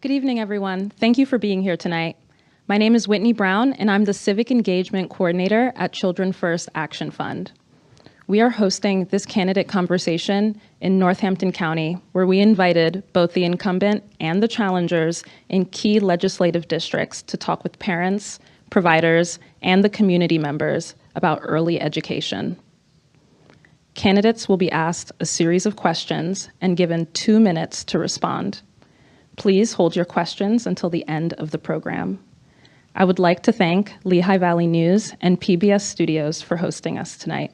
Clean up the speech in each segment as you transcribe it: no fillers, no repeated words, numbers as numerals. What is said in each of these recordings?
Good evening, everyone. Thank you for being here tonight. My name is Whitney Brown, and I'm the Civic Engagement Coordinator at Children First Action Fund. We are hosting this candidate conversation in Northampton County, where we invited both the incumbent and the challengers in key legislative districts to talk with parents, providers, and the community members about early education. Candidates will be asked a series of questions and given 2 minutes to respond. Please hold your questions until the end of the program. I would like to thank Lehigh Valley News and PBS Studios for hosting us tonight.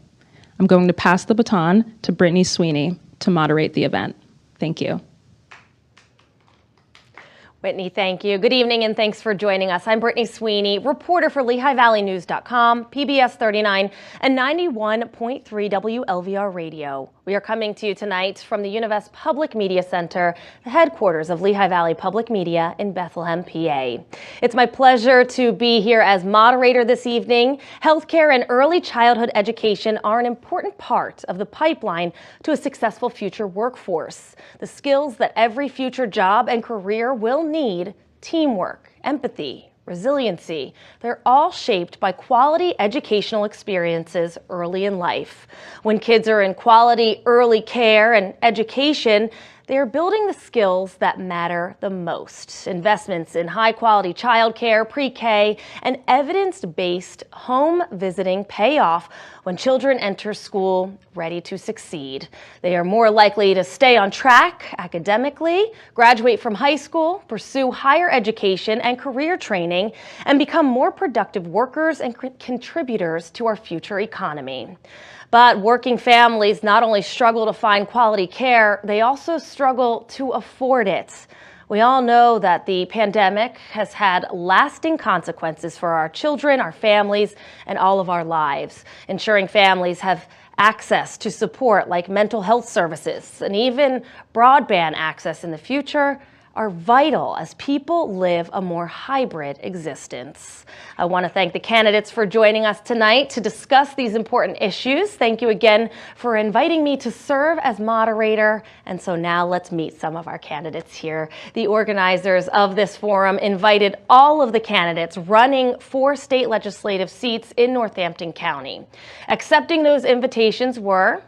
I'm going to pass the baton to Brittany Sweeney to moderate the event. Thank you. Whitney, thank you. Good evening and thanks for joining us. I'm Brittany Sweeney, reporter for LehighValleyNews.com, PBS 39, and 91.3 WLVR Radio. We are coming to you tonight from the Univest Public Media Center, the headquarters of Lehigh Valley Public Media in Bethlehem, PA. It's my pleasure to be here as moderator this evening. Healthcare and early childhood education are an important part of the pipeline to a successful future workforce. The skills that every future job and career will need: teamwork, empathy, resiliency. They're all shaped by quality educational experiences early in life. When kids are in quality early care and education, they are building the skills that matter the most. Investments in high-quality childcare, pre-K, and evidence-based home visiting pay off when children enter school ready to succeed. They are more likely to stay on track academically, graduate from high school, pursue higher education and career training, and become more productive workers and contributors to our future economy. But working families not only struggle to find quality care, they also struggle to afford it. We all know that the pandemic has had lasting consequences for our children, our families, and all of our lives. Ensuring families have access to support like mental health services and even broadband access in the future are vital as people live a more hybrid existence. I want to thank the candidates for joining us tonight to discuss these important issues. Thank you again for inviting me to serve as moderator. And so now let's meet some of our candidates here. The organizers of this forum invited all of the candidates running for state legislative seats in Northampton County. Accepting those invitations were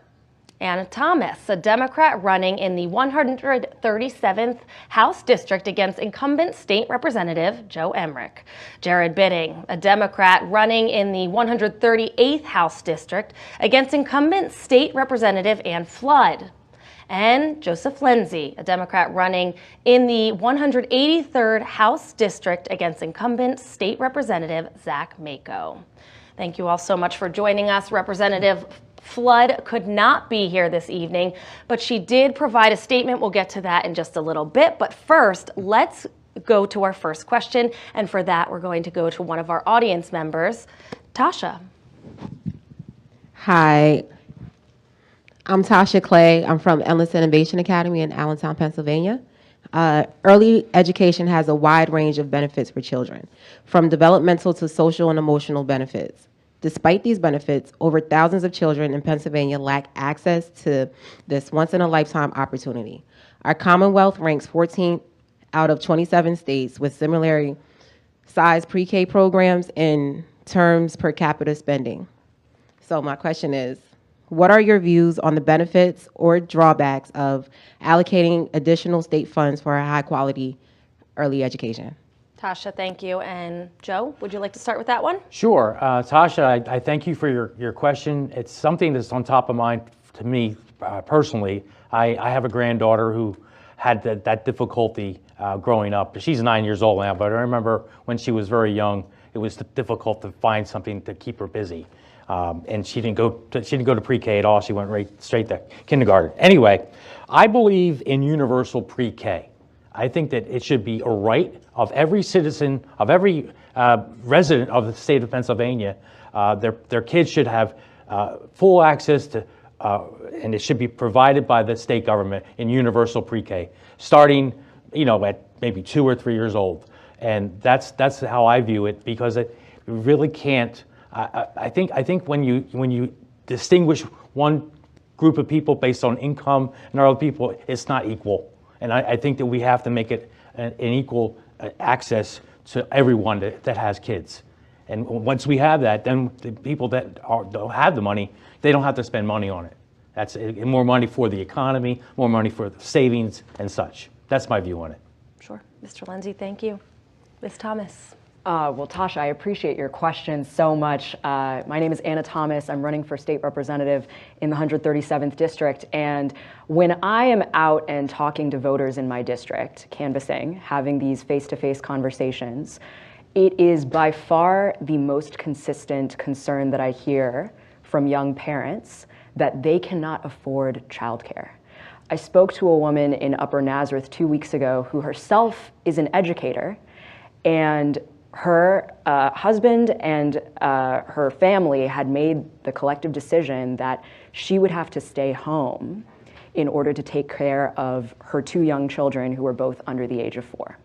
Anna Thomas, a Democrat running in the 137th House District against incumbent State Representative Joe Emmerich. Jared Bidding, a Democrat running in the 138th House District against incumbent State Representative Ann Flood. And Joseph Lenzi, a Democrat running in the 183rd House District against incumbent State Representative Zach Mako. Thank you all so much for joining us. Representative Flood could not be here this evening, but she did provide a statement. We'll get to that in just a little bit. But first, let's go to our first question. And for that, we're going to go to one of our audience members, Tasha. Hi, I'm Tasha Clay. I'm from Endless Innovation Academy in Allentown, Pennsylvania. Early education has a wide range of benefits for children, from developmental to social and emotional benefits. Despite these benefits, over thousands of children in Pennsylvania lack access to this once-in-a-lifetime opportunity. Our Commonwealth ranks 14th out of 27 states with similarly sized pre-K programs in terms per capita spending. So my question is, what are your views on the benefits or drawbacks of allocating additional state funds for a high-quality early education? Tasha, thank you. And Joe, would you like to start with that one? Sure. Tasha, I thank you for your question. It's something that's on top of mind to me personally. I have a granddaughter who had that difficulty growing up. She's 9 years old now, but I remember when she was very young, it was difficult to find something to keep her busy. And she didn't go to pre-K at all. She went right straight to kindergarten. Anyway, I believe in universal pre-K. I think that it should be a right of every citizen, of every resident of the state of Pennsylvania. Their kids should have full access to, and it should be provided by the state government in universal pre-K, starting, at maybe 2 or 3 years old. And that's how I view it, because it really can't. I think when you distinguish one group of people based on income and other people, it's not equal. And I think that we have to make it an equal access to everyone that has kids. And once we have that, then the people that don't have the money, they don't have to spend money on it. That's more money for the economy, more money for the savings and such. That's my view on it. Sure. Mr. Lenzi, thank you. Ms. Thomas. Well, Tasha, I appreciate your question so much. My name is Anna Thomas. I'm running for state representative in the 137th district. And when I am out and talking to voters in my district, canvassing, having these face-to-face conversations, it is by far the most consistent concern that I hear from young parents that they cannot afford childcare. I spoke to a woman in Upper Nazareth 2 weeks ago who herself is an educator, and her husband and her family had made the collective decision that she would have to stay home in order to take care of her 2 young children who were both under the age of 4.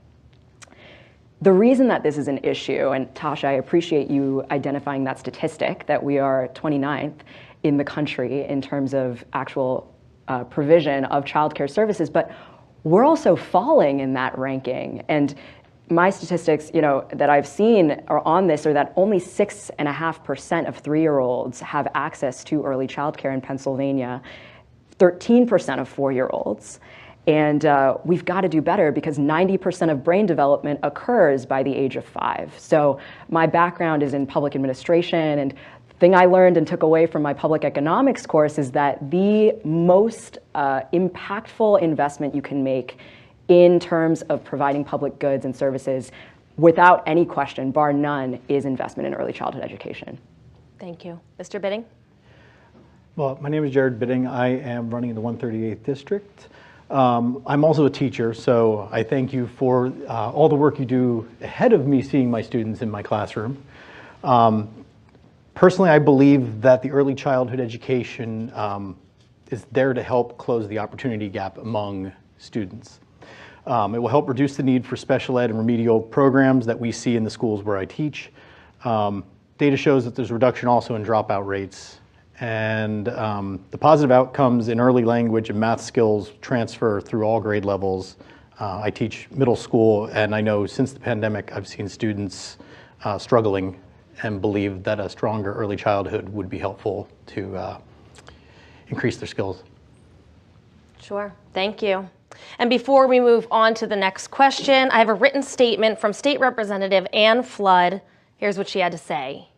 The reason that this is an issue, and Tasha, I appreciate you identifying that statistic, that we are 29th in the country in terms of actual provision of childcare services, but we're also falling in that ranking. And my statistics, that I've seen are on this are that only 6.5% of 3-year-olds have access to early childcare in Pennsylvania, 13% of 4-year-olds. And we've got to do better because 90% of brain development occurs by the age of 5. So my background is in public administration, and the thing I learned and took away from my public economics course is that the most impactful investment you can make in terms of providing public goods and services, without any question, bar none, is investment in early childhood education. Thank you. Mr. Bidding? Well, my name is Jared Bidding. I am running in the 138th district. I'm also a teacher, so I thank you for all the work you do ahead of me seeing my students in my classroom. Personally, I believe that the early childhood education is there to help close the opportunity gap among students. It will help reduce the need for special ed and remedial programs that we see in the schools where I teach. Data shows that there's a reduction also in dropout rates, and the positive outcomes in early language and math skills transfer through all grade levels. I teach middle school, and I know since the pandemic I've seen students struggling and believe that a stronger early childhood would be helpful to increase their skills. Sure. Thank you. And before we move on to the next question, I have a written statement from State Representative Ann Flood. Here's what she had to say.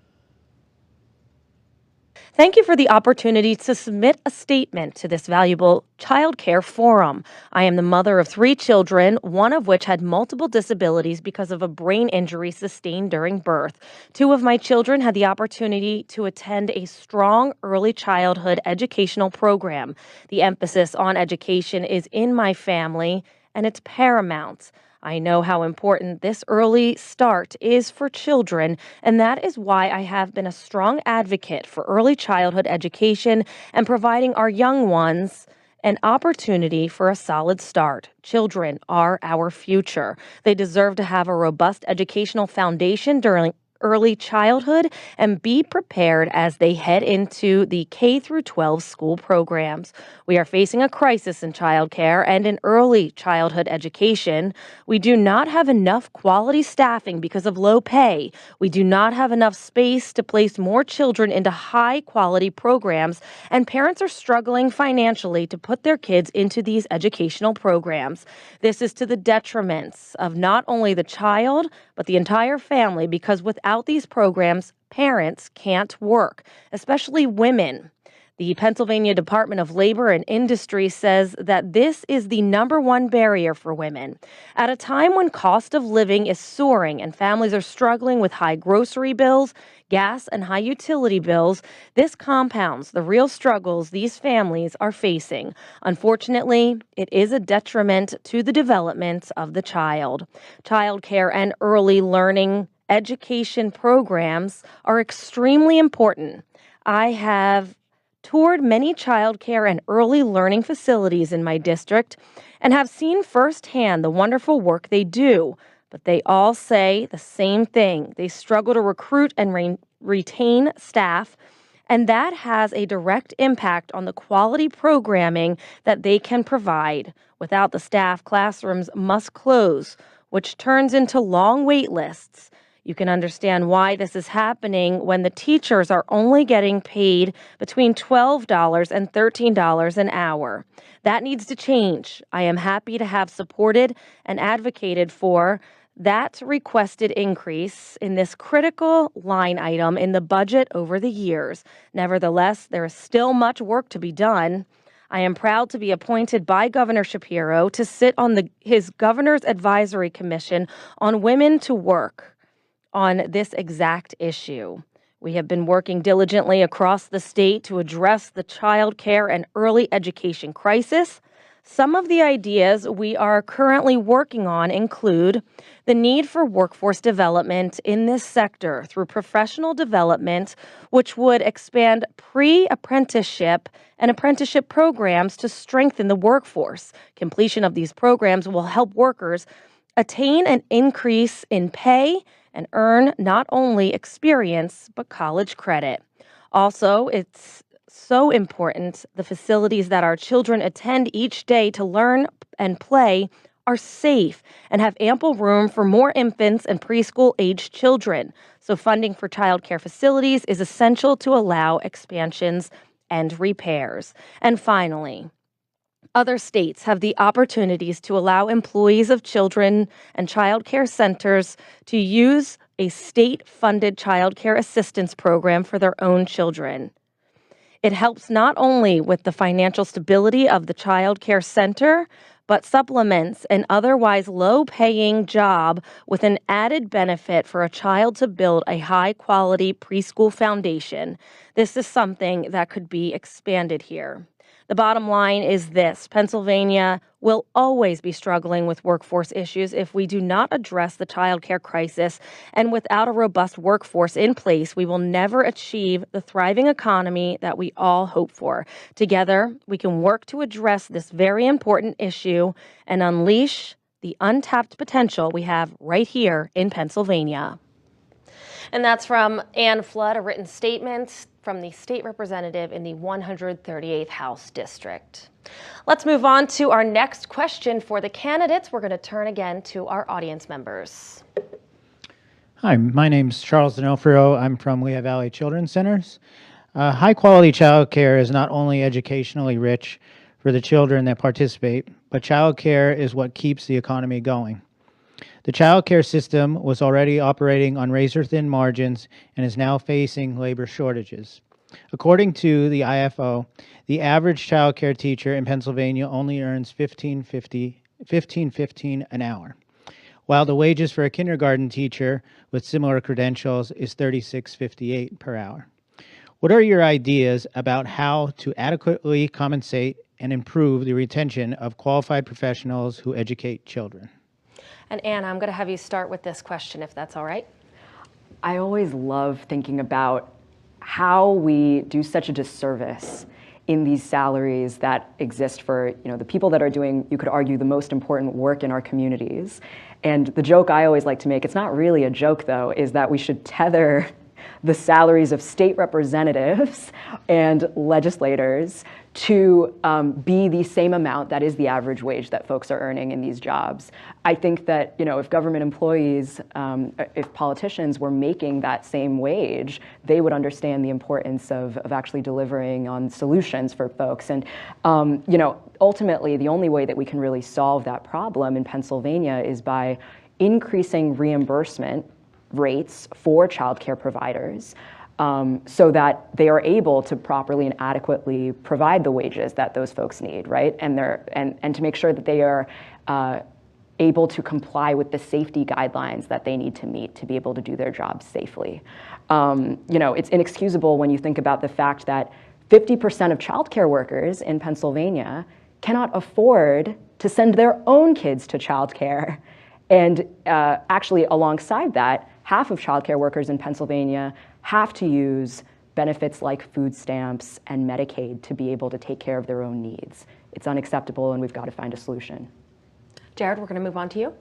Thank you for the opportunity to submit a statement to this valuable child care forum. I am the mother of 3 children, one of which had multiple disabilities because of a brain injury sustained during birth. 2 of my children had the opportunity to attend a strong early childhood educational program. The emphasis on education is in my family, and it's paramount. I know how important this early start is for children, and that is why I have been a strong advocate for early childhood education and providing our young ones an opportunity for a solid start. Children are our future. They deserve to have a robust educational foundation during early childhood and be prepared as they head into the K through 12 school programs. We are facing a crisis in childcare and in early childhood education. We do not have enough quality staffing because of low pay. We do not have enough space to place more children into high quality programs, and parents are struggling financially to put their kids into these educational programs. This is to the detriment of not only the child, but the entire family, because without these programs, parents can't work, especially women. The Pennsylvania Department of Labor and Industry says that this is the #1 barrier for women. At a time when cost of living is soaring and families are struggling with high grocery bills, gas, and high utility bills, this compounds the real struggles these families are facing. Unfortunately, it is a detriment to the development of the child. Child care and early learning education programs are extremely important. I have toured many child care and early learning facilities in my district and have seen firsthand the wonderful work they do, but they all say the same thing. They struggle to recruit and retain staff, And that has a direct impact on the quality programming that they can provide. Without the staff, classrooms must close, which turns into long wait lists. You can understand why this is happening when the teachers are only getting paid between $12 and $13 an hour. That needs to change. I am happy to have supported and advocated for that requested increase in this critical line item in the budget over the years. Nevertheless, there is still much work to be done. I am proud to be appointed by Governor Shapiro to sit on his Governor's Advisory Commission on Women to Work on this exact issue. We have been working diligently across the state to address the child care and early education crisis. Some of the ideas we are currently working on include the need for workforce development in this sector through professional development, which would expand pre-apprenticeship and apprenticeship programs to strengthen the workforce. Completion of these programs will help workers attain an increase in pay and earn not only experience, but college credit. Also, it's so important the facilities that our children attend each day to learn and play are safe and have ample room for more infants and preschool-aged children. So funding for childcare facilities is essential to allow expansions and repairs. And finally, other states have the opportunities to allow employees of children and child care centers to use a state-funded child care assistance program for their own children. It helps not only with the financial stability of the child care center, but supplements an otherwise low-paying job with an added benefit for a child to build a high-quality preschool foundation. This is something that could be expanded here. The bottom line is this: Pennsylvania will always be struggling with workforce issues if we do not address the child care crisis, and without a robust workforce in place, we will never achieve the thriving economy that we all hope for. Together, we can work to address this very important issue and unleash the untapped potential we have right here in Pennsylvania. And that's from Ann Flood, a written statement from the state representative in the 138th House District. Let's move on to our next question for the candidates. We're going to turn again to our audience members. Hi, my name's Charles D'Onofrio. I'm from Lehigh Valley Children's Centers. High-quality child care is not only educationally rich for the children that participate, but child care is what keeps the economy going. The child care system was already operating on razor-thin margins and is now facing labor shortages. According to the IFO, the average child care teacher in Pennsylvania only earns $15.15 an hour, while the wages for a kindergarten teacher with similar credentials is $36.58 per hour. What are your ideas about how to adequately compensate and improve the retention of qualified professionals who educate children? And Anna, I'm going to have you start with this question, if that's all right. I always love thinking about how we do such a disservice in these salaries that exist for, the people that are doing, you could argue, the most important work in our communities. And the joke I always like to make, it's not really a joke though, is that we should tether the salaries of state representatives and legislators to be the same amount that is the average wage that folks are earning in these jobs. I think that, if government employees, if politicians were making that same wage, they would understand the importance of actually delivering on solutions for folks. And, ultimately, the only way that we can really solve that problem in Pennsylvania is by increasing reimbursement rates for childcare providers, so that they are able to properly and adequately provide the wages that those folks need, right? And to make sure that they are able to comply with the safety guidelines that they need to meet to be able to do their jobs safely. It's inexcusable when you think about the fact that 50% of childcare workers in Pennsylvania cannot afford to send their own kids to childcare. And actually, alongside that, half of childcare workers in Pennsylvania have to use benefits like food stamps and Medicaid to be able to take care of their own needs. It's unacceptable, and we've got to find a solution. Jared, we're going to move on to you.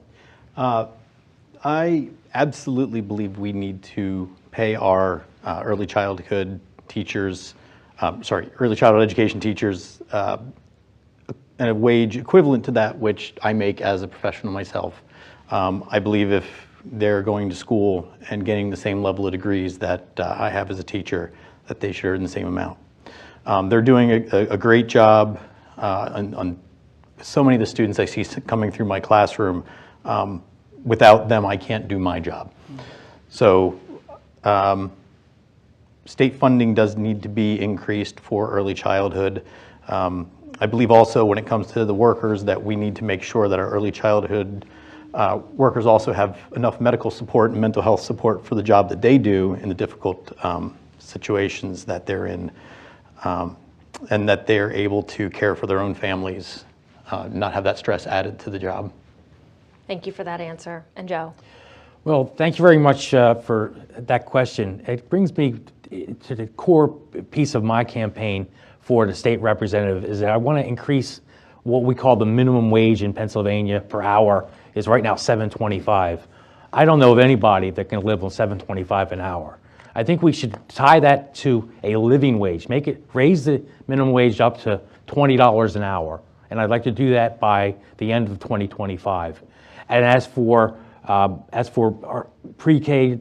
I absolutely believe we need to pay our early childhood teachers, early childhood education teachers, and a wage equivalent to that which I make as a professional myself. I believe if they're going to school and getting the same level of degrees that I have as a teacher, that they should earn the same amount. They're doing a great job on so many of the students I see coming through my classroom. Without them, I can't do my job. So state funding does need to be increased for early childhood. I believe also when it comes to the workers that we need to make sure that our early childhood workers also have enough medical support and mental health support for the job that they do in the difficult situations that they're in, and that they're able to care for their own families, not have that stress added to the job. Thank you for that answer. And Joe? Well, thank you very much for that question. It brings me to the core piece of my campaign for the state representative is that I want to increase what we call the minimum wage in Pennsylvania per hour is right now $7.25. I don't know of anybody that can live on $7.25 an hour. I think we should tie that to a living wage, raise the minimum wage up to $20 an hour. And I'd like to do that by the end of 2025. And as for our pre-K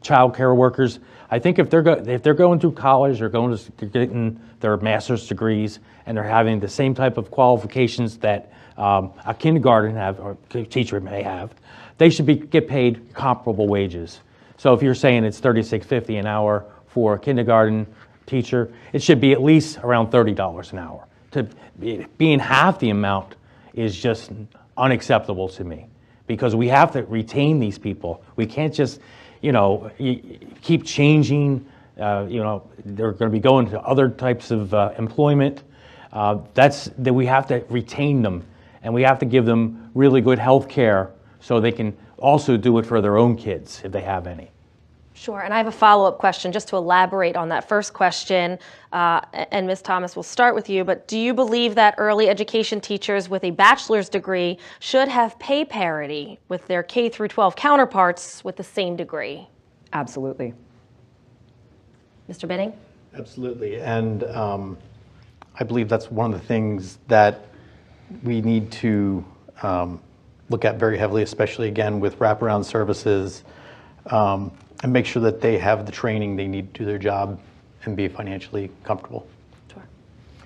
child care workers, I think if they're going through college, they're getting their master's degrees, and they're having the same type of qualifications that a kindergarten or teacher may have, they should get paid comparable wages. So if you're saying it's $36.50 an hour for a kindergarten teacher, it should be at least around $30 an hour. To being half the amount is just unacceptable to me, because we have to retain these people. We can't just, keep changing. They're going to be going to other types of employment. That we have to retain them, and we have to give them really good health care so they can also do it for their own kids if they have any. Sure, and I have a follow-up question just to elaborate on that first question, and Ms. Thomas, we'll start with you, but do you believe that early education teachers with a bachelor's degree should have pay parity with their K through 12 counterparts with the same degree? Absolutely. Mr. Bitting? Absolutely, and I believe that's one of the things that we need to look at very heavily, especially again with wraparound services, and make sure that they have the training they need to do their job and be financially comfortable. Sure.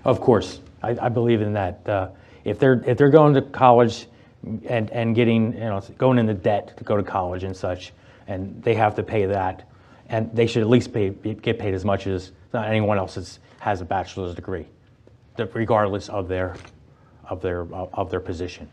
Of course, I believe in that. If they're going to college and getting going into debt to go to college and such, and they have to pay that, and they should at least get paid as much as anyone else has a bachelor's degree, regardless of their position.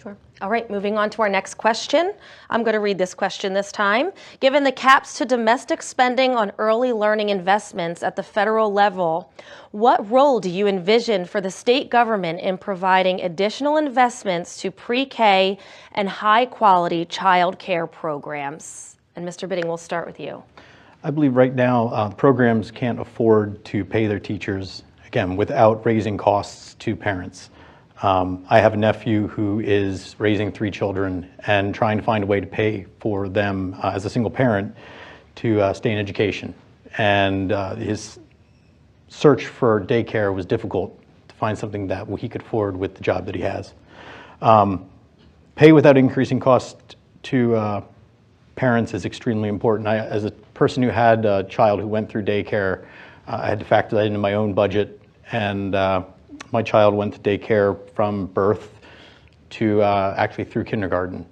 Sure. All right, moving on to our next question. I'm going to read this question this time. Given the caps to domestic spending on early learning investments at the federal level, what role do you envision for the state government in providing additional investments to pre-K and high-quality child care programs? And Mr. Bitting, we'll start with you. I believe right now programs can't afford to pay their teachers, again, without raising costs to parents. I have a nephew who is raising 3 children and trying to find a way to pay for them as a single parent to stay in education. And his search for daycare was difficult to find something that he could afford with the job that he has. Pay without increasing cost to parents is extremely important. As a person who had a child who went through daycare, I had to factor that into my own budget, and my child went to daycare from birth to actually through kindergarten.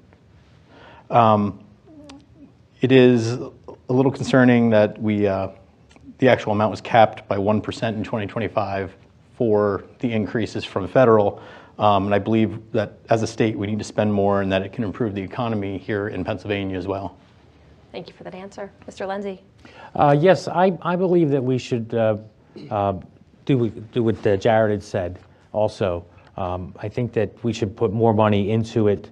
It is a little concerning that the actual amount was capped by 1% in 2025 for the increases from federal. And I believe that as a state we need to spend more and that it can improve the economy here in Pennsylvania as well. Thank you for that answer. Mr. Lenzi? Yes, I believe that we should do what Jared had said also. I think that we should put more money into it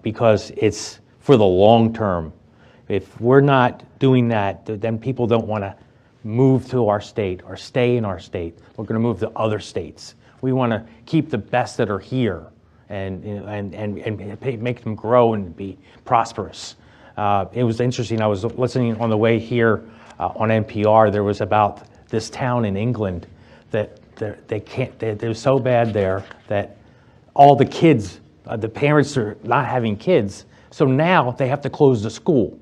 because it's for the long term. If we're not doing that, then people don't want to move to our state or stay in our state. We're going to move to other states. We want to keep the best that are here and make them grow and be prosperous. It was interesting. I was listening on the way here on NPR. There was about this town in England that they're so bad there that all the kids, the parents are not having kids, so now they have to close the school.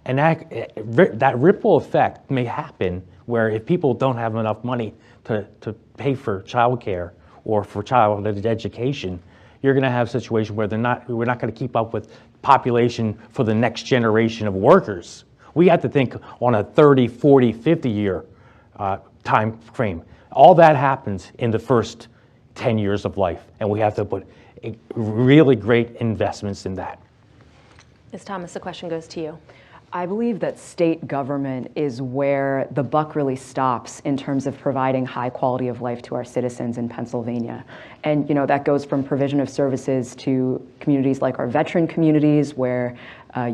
And that ripple effect may happen where if people don't have enough money to pay for childcare or for child education, you're going to have a situation where we're not going to keep up with population for the next generation of workers. We have to think on a 30, 40, 50-year time frame. All that happens in the first 10 years of life, and we have to put really great investments in that. Ms. Thomas, the question goes to you. I believe that state government is where the buck really stops in terms of providing high quality of life to our citizens in Pennsylvania. And that goes from provision of services to communities like our veteran communities where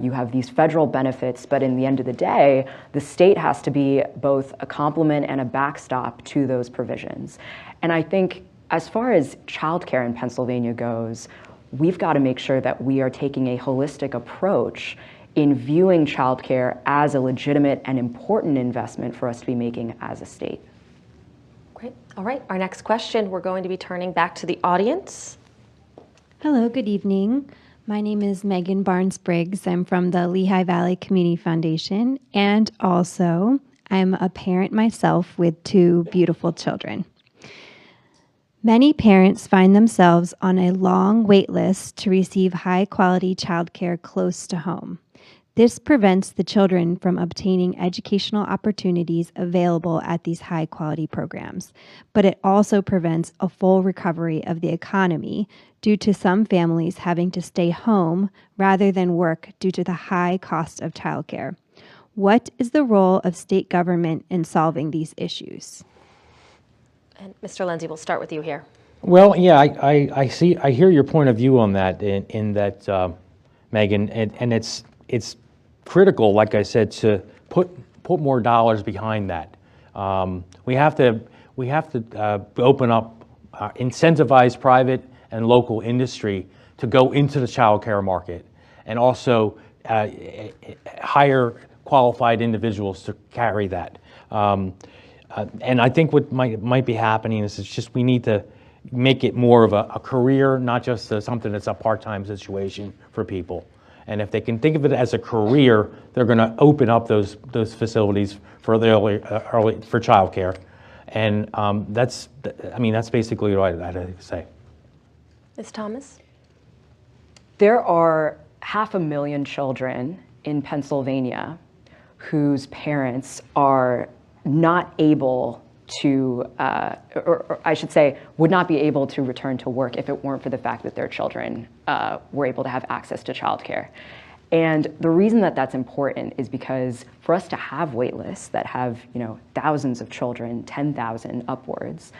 you have these federal benefits, but in the end of the day, the state has to be both a complement and a backstop to those provisions. And I think as far as childcare in Pennsylvania goes, we've got to make sure that we are taking a holistic approach in viewing childcare as a legitimate and important investment for us to be making as a state. Great. All right, our next question, we're going to be turning back to the audience. Hello, good evening. My name is Megan Barnes-Briggs. I'm from the Lehigh Valley Community Foundation, and also I'm a parent myself with 2 beautiful children. Many parents find themselves on a long wait list to receive high-quality childcare close to home. This prevents the children from obtaining educational opportunities available at these high-quality programs, but it also prevents a full recovery of the economy due to some families having to stay home rather than work due to the high cost of childcare. What is the role of state government in solving these issues? And Mr. Lenzi, we'll start with you here. Well, yeah, I hear your point of view on that in that, Megan, and it's critical, like I said, to put more dollars behind that. We have to open up, incentivize private and local industry to go into the child care market, and also hire qualified individuals to carry that. And I think what might be happening is it's just we need to make it more of a career, not just something that's a part-time situation for people. And if they can think of it as a career, they're going to open up those facilities for the early for childcare, and that's basically what I had to say. Ms. Thomas? There are 500,000 children in Pennsylvania whose parents are not able to, or I should say, would not be able to return to work if it weren't for the fact that their children were able to have access to childcare. And the reason that that's important is because for us to have wait lists that have thousands of children, 10,000 upwards,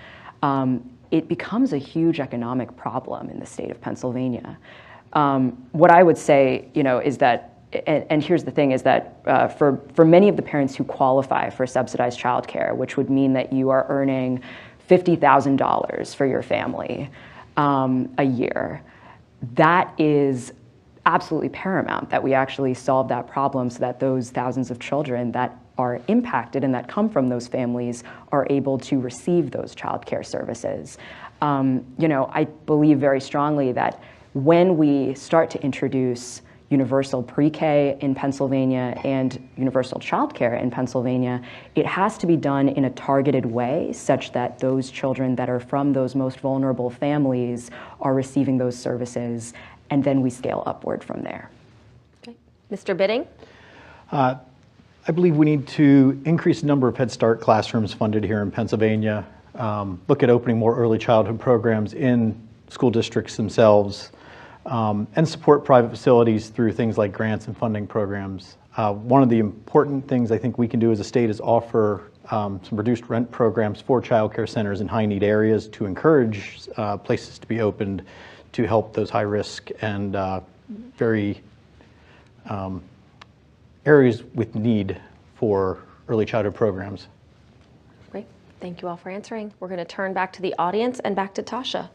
it becomes a huge economic problem in the state of Pennsylvania. What I would say, is that, and here's the thing, is that for many of the parents who qualify for subsidized childcare, which would mean that you are earning $50,000 for your family a year, that is absolutely paramount that we actually solve that problem so that those thousands of children that are impacted and that come from those families are able to receive those childcare services. I believe very strongly that when we start to introduce universal pre-K in Pennsylvania and universal childcare in Pennsylvania, it has to be done in a targeted way such that those children that are from those most vulnerable families are receiving those services, and then we scale upward from there. Okay. Mr. Bidding? I believe we need to increase the number of Head Start classrooms funded here in Pennsylvania, look at opening more early childhood programs in school districts themselves, and support private facilities through things like grants and funding programs. One of the important things I think we can do as a state is offer some reduced rent programs for child care centers in high need areas to encourage places to be opened to help those high risk and very areas with need for early childhood programs. Great. Thank you all for answering. We're going to turn back to the audience and back to Tasha.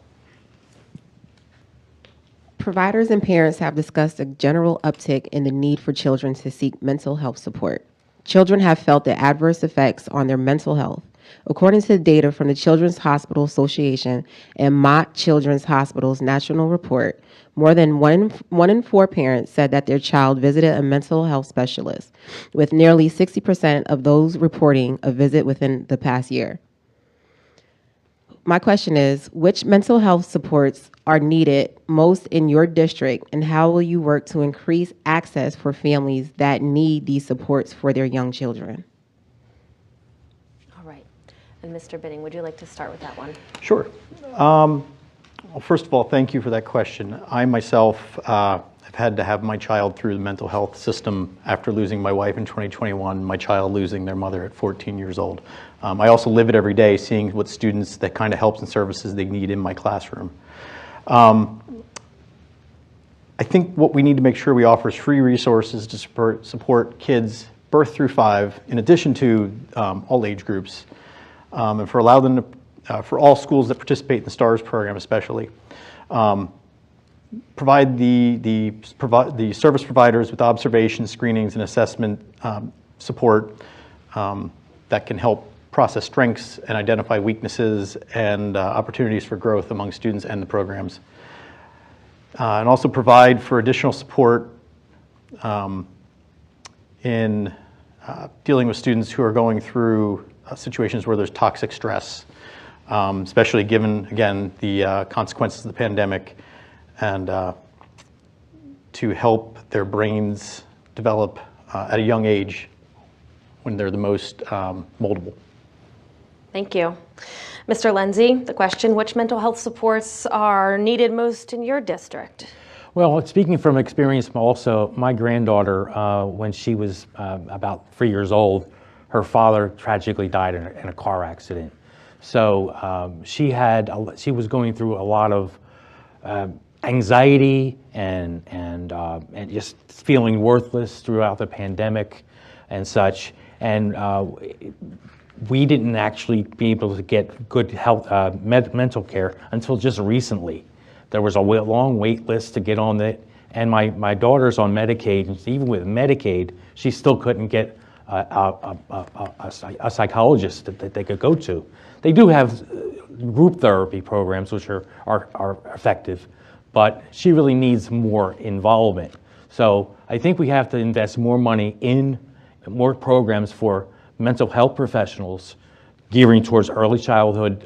Providers and parents have discussed a general uptick in the need for children to seek mental health support. Children have felt the adverse effects on their mental health According to data from the Children's Hospital Association and Mott Children's Hospital's national report, more than one in 4 parents said that their child visited a mental health specialist, with nearly 60% of those reporting a visit within the past year. My question is, which mental health supports are needed most in your district, and how will you work to increase access for families that need these supports for their young children? All right. And Mr. Binning, would you like to start with that one? Sure. Well, first of all, thank you for that question. I myself have had to have my child through the mental health system after losing my wife in 2021, my child losing their mother at 14 years old. I also live it every day, seeing what students, that kind of helps and services they need in my classroom. I think what we need to make sure we offer is free resources to support kids birth through 5, in addition to all age groups, and for allow them to, for all schools that participate in the STARS program especially. Provide the service providers with observation, screenings, and assessment support that can help process strengths and identify weaknesses and opportunities for growth among students and the programs. And also provide for additional support in dealing with students who are going through situations where there's toxic stress, especially given, again, the consequences of the pandemic, and to help their brains develop at a young age when they're the most moldable. Thank you. Mr. Lenzi, the question, which mental health supports are needed most in your district? Well, speaking from experience also, my granddaughter, when she was about 3 years old, her father tragically died in a car accident. So she was going through a lot of anxiety and just feeling worthless throughout the pandemic and such. And we didn't actually be able to get good health mental care until just recently. There was a long wait list to get on it, and my daughter's on Medicaid, and even with Medicaid, she still couldn't get a psychologist that they could go to. They do have group therapy programs, which are effective, but she really needs more involvement. So I think we have to invest more money in more programs for mental health professionals gearing towards early childhood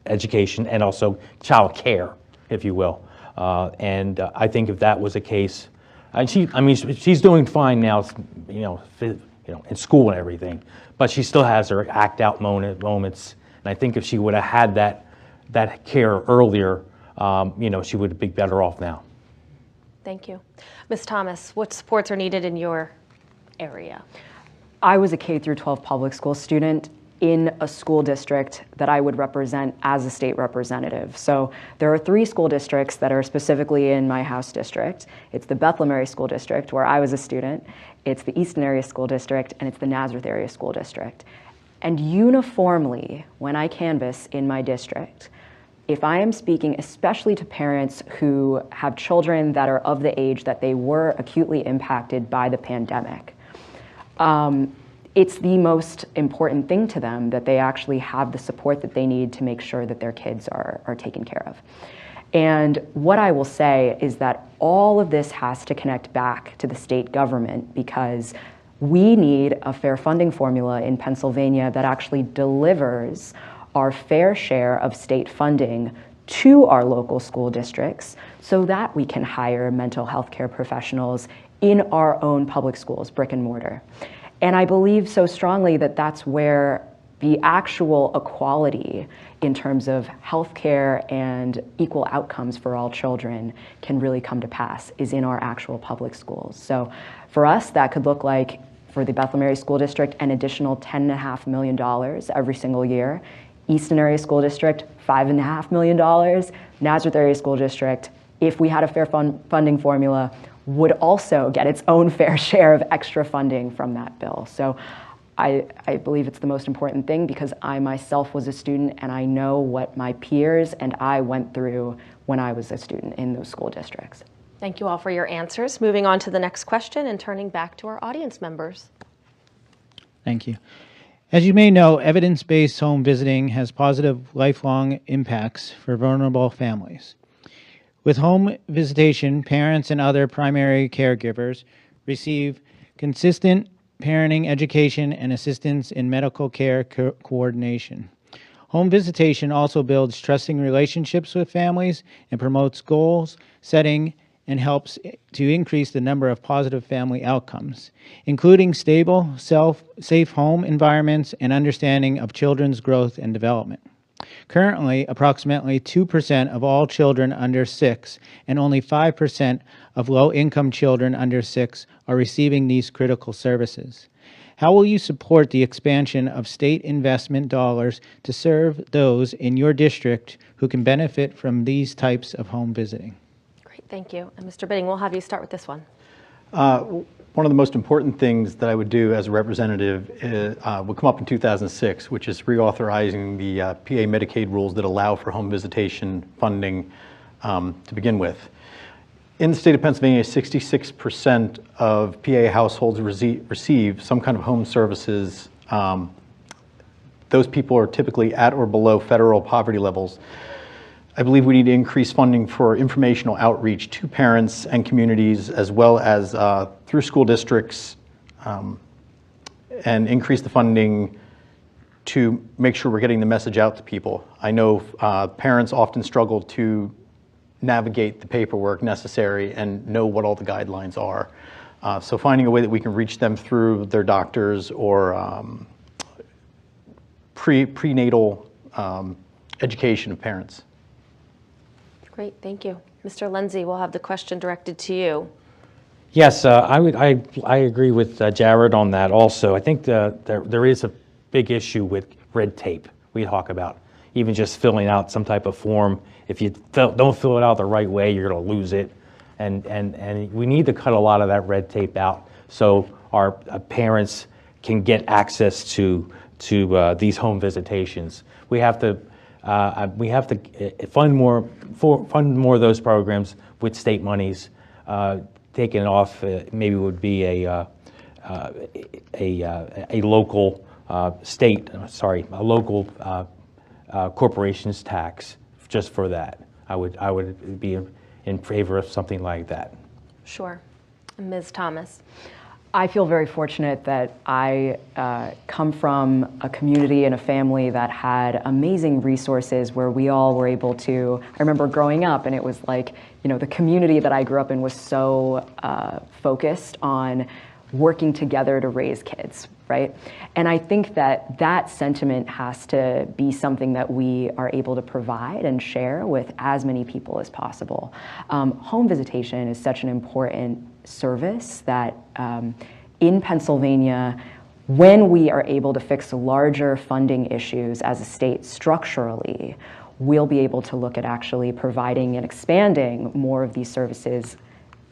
education and also child care, if you will. And I think if that was the case, and she's doing fine now, in school and everything, but she still has her act out moments. And I think if she would have had that care earlier, she would be better off now. Thank you. Ms. Thomas, what supports are needed in your area? I was a K through 12 public school student in a school district that I would represent as a state representative. So there are 3 school districts that are specifically in my House district. It's the Bethlehem Area School District, where I was a student. It's the Easton Area School District, and it's the Nazareth Area School District. And uniformly, when I canvass in my district, if I am speaking especially to parents who have children that are of the age that they were acutely impacted by the pandemic, it's the most important thing to them that they actually have the support that they need to make sure that their kids are taken care of. And what I will say is that all of this has to connect back to the state government, because we need a fair funding formula in Pennsylvania that actually delivers our fair share of state funding to our local school districts so that we can hire mental health care professionals in our own public schools, brick and mortar. And I believe so strongly that that's where the actual equality in terms of healthcare and equal outcomes for all children can really come to pass, is in our actual public schools. So for us, that could look like, for the Bethlehem Area School District, an additional $10.5 million every single year. Easton Area School District, $5.5 million. Nazareth Area School District, if we had a fair funding formula, would also get its own fair share of extra funding from that bill. So I believe it's the most important thing, because I myself was a student and I know what my peers and I went through when I was a student in those school districts. Thank you all for your answers. Moving on to the next question and turning back to our audience members. Thank you. As you may know, evidence-based home visiting has positive lifelong impacts for vulnerable families. With home visitation, parents and other primary caregivers receive consistent parenting education and assistance in medical care coordination. Home visitation also builds trusting relationships with families and promotes goals setting and helps to increase the number of positive family outcomes, including stable, safe home environments and understanding of children's growth and development. Currently, approximately 2% of all children under 6 and only 5% of low-income children under 6 are receiving these critical services. How will you support the expansion of state investment dollars to serve those in your district who can benefit from these types of home visiting? Great, thank you. And Mr. Bitting, we'll have you start with this one. One of the most important things that I would do as a representative would come up in 2006, which is reauthorizing the PA Medicaid rules that allow for home visitation funding to begin with. In the state of Pennsylvania, 66% of PA households receive some kind of home services. Those people are typically at or below federal poverty levels. I believe we need to increase funding for informational outreach to parents and communities, as well as through school districts, and increase the funding to make sure we're getting the message out to people. I know parents often struggle to navigate the paperwork necessary and know what all the guidelines are. So finding a way that we can reach them through their doctors or prenatal education of parents. Great, thank you. Mr. Lenzi, we'll have the question directed to you. Yes, I agree with Jared on that also. I think there is a big issue with red tape we talk about. Even just filling out some type of form, if you don't fill it out the right way, you're going to lose it. And we need to cut a lot of that red tape out so our parents can get access to these home visitations. We have to fund more of those programs with state monies. Taking it off maybe would be a local a local corporations tax just for that. I would be in favor of something like that. Sure. Ms. Thomas. I feel very fortunate that I come from a community and a family that had amazing resources where we all were able to, I remember growing up and it was like, you know, the community that I grew up in was so focused on working together to raise kids, right? And I think that that sentiment has to be something that we are able to provide and share with as many people as possible. Home visitation is such an important service that in Pennsylvania, when we are able to fix larger funding issues as a state structurally, we'll be able to look at actually providing and expanding more of these services.